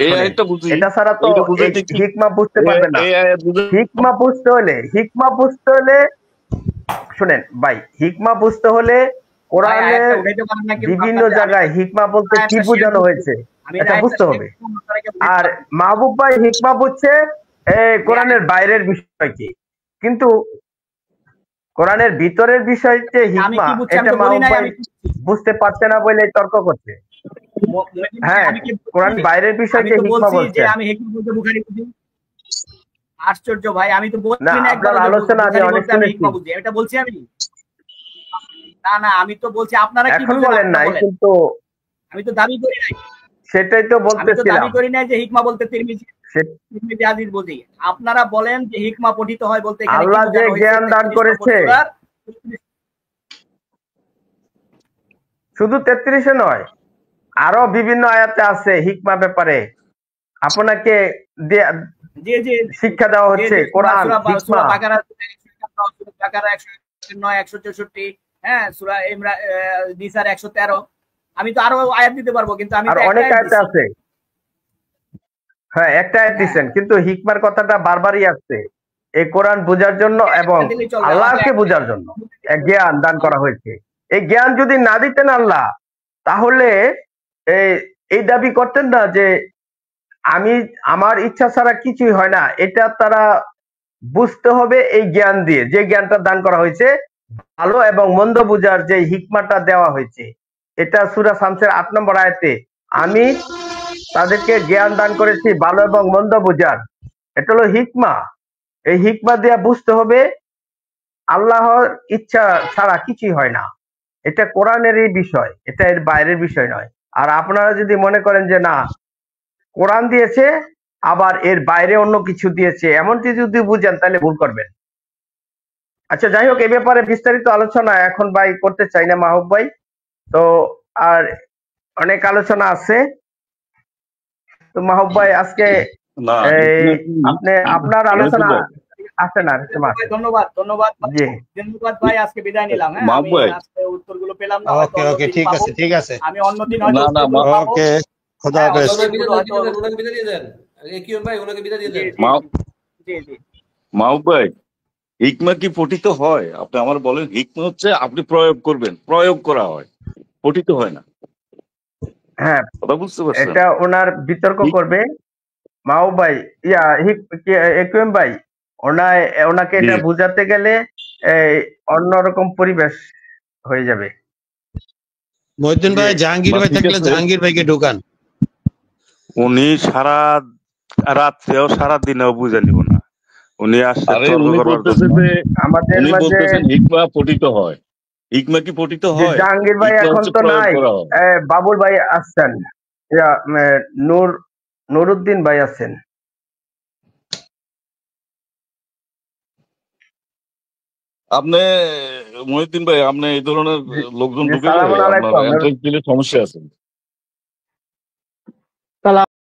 এই শোনেন, আয়াতটা বুঝি, এটা ছাড়া তো এইটা বুঝাইতে কি হিকমা বুঝতে পারবে না। এই আয়াত বুঝে হিকমা বুঝতে হলে শোনেন ভাই, হিকমা বুঝতে হলে ভাই, কোরআনের আয়াতটা উঠাইতে পারেন না, কিন্তু বিভিন্ন আপনাদের- জায়গায় হিকমা বলতে কি আয়াতটা বোঝানো share হয়েছে আমি এটা আয়াতটা বুঝতে share হবে। করব, আপনারা কেউ আর মাহবুব ভাই হিকমা বুঝছে কোরআনের বাইরের বিষয় কি, কিন্তু কোরআনের ভিতরের বিষয় যে আমি হিকমা, কি বুঝছি আমি এটা তো বলি মাহবুব নাই ভাই আমি কি বুঝছি। বুঝতে পারছে না বলে তর্ক করছে। মহিউদ্দিন ভাই, হ্যাঁ, আমি কি কোরআন বলছি বাইরের বিষয় আমি যে তো হিকমা বলছি যে বলছেন। আমি হিকমা বলতে বুখারি বুঝি। আশ্চর্য ভাই, আমি তো না, বলি না আপনার একবারও যে আলোচনা আমি বুখারি অনেক বলতে আমি শুনেছি। হিকমা বুঝি, এটা বলছি আমি। না না, আমি তো বলছি আপনারা কি এখন বুঝেন বলেন আপনারা নাই, বলেন। কিন্তু আমি তো দাবি করি নাই, সেটাই তো আমি তো বলতেছিলাম। দাবি করি নাই যে হিকমা বলতে তিরমিজি সে- হাদিস বুঝি। আপনারা বলেন যে হিকমা পঠিত হয় বলতে এখানে কি আল্লাহ যে বোঝানো হয়েছে? জ্ঞান দান 33 নম্বর করেছে, সূরার শুধু 33-এ নয়, আরো বিভিন্ন আয়াতে আছে হিকমা ব্যাপারে। আপনাকে যে যে শিক্ষা দেওয়া যে হচ্ছে যে কোরআন হিকমা। সূরা বাকারা 161 164, হ্যাঁ, সূরা ইমরান নিসার 113। আমি তো আরো আয়াত দিতে পারবো, কিন্তু আমি আর তো একটা অনেক আয়াত আয়াতে দিছি। আছে। হ্যাঁ, একটা আয়াত হ্যাঁ, দিচ্ছেন, কিন্তু হিকমার কথাটা বারবারই আসছে। এই কোরআন বোঝার জন্য এবং একটা দিলেই চলবে। আমার তো আল্লাহকে বোঝার জন্য এক জ্ঞান দান করা হয়েছে। এই জ্ঞান যদি না দিতেন আল্লাহ, তাহলে এই দাবি করতেন না যে আমার ইচ্ছা ছাড়া কিছুই হয় না। এটা তারা বুঝতে হবে এই জ্ঞান দিয়ে, যে জ্ঞানটা দান করা হয়েছে, ভালো এবং মন্দ বুঝার যে হিকমাটা দেওয়া হয়েছে। এটা সূরা শামসের 8 নম্বর আয়াতে, আমি তাদেরকে জ্ঞান দান করেছি ভালো এবং মন্দ বুঝার। এটা হলো হিকমা। এই হিকমা দিয়ে বুঝতে হবে আল্লাহর ইচ্ছা ছাড়া কিছুই হয় না। এটা কোরআনেরই বিষয়, এটা এর বাইরের বিষয় নয়। আর আপনারা যদি মনে করেন যে না, কোরআন দিয়েছে আবার এর বাইরে অন্য কিছু দিয়েছে, এমনটি যদি বুঝেন তাহলে ভুল করবেন। আচ্ছা, যাই হোক, এ ব্যাপারে বিস্তারিত আলোচনা এখন ভাই করতে চাই না মাহবুব ভাই। তো আর অনেক আলোচনা আছে। তো মাহবুব ভাই, আজকে না, এই আপনার আলোচনা ভাই, আছে না? ধন্যবাদ ধন্যবাদ জি, ধন্যবাদ ভাই, আজকে বিদায় নিলাম। হ্যাঁ, মাহবুব আমি ভাই, আজকে উত্তরগুলো পেলাম না, হয়তো ওকে ওকে, অন্যদিন ঠিক পাবো। আছে ঠিক আছে। আমি অন্যদিন হয়তো না না উত্তরগুলো পাবো। ওকে, খোদা হ্যাঁ, হাফেজ। উত্তরগুলো হয়তো ওনাকে বিদায় দিয়ে দেন। কিউম ভাই, ওনাকে বিদায় দিয়ে জি দেন। জি জি জি। মাহবুব ভাই, হিকমা কি পঠিত হয়? আপনি আমার বলেন, হিকমা হচ্ছে আপনি প্রয়োগ করবেন, প্রয়োগ করা হয়, পঠিত হয় না। হ্যাঁ, কথা বুঝতে পারছেন? এটা ওনার বিতর্ক করবে মাহবুব ভাই। একুয়েম ভাই, ওনাকে জি, এটা বুঝাতে গেলে এই অন্যরকম পরিবেশ হয়ে যাবে। মহিউদ্দিন জি, ভাই, জাহাঙ্গীর বা ভাই ঠিক থাকলে আছে। জাহাঙ্গীর ভাইকে ঢোকান। উনি সারা রাত্রেও সারা দিনেও বুঝে নিব না। উনি আসছে আরে তর্ক উনি করবার বলতেছে জন্য। যে আমাদের উনি মাঝে বলতেছেন হিকমা পঠিত হয়। হিকমা কি পঠিত যে হয়? জাহাঙ্গীর ভাই হিকমা এখন হচ্ছে তো প্রয়োগ নাই, করা হয়। বাবুল ভাই আসছেন, নুরুদ্দিন ভাই আছেন। আপনি মহিউদ্দিন ভাই, আপনি এই ধরনের জি লোকজন জি, ঢুকেলে সালামুন আপনার আলাইকুম। এন্ট্রান্স দিলে সমস্যা আছে।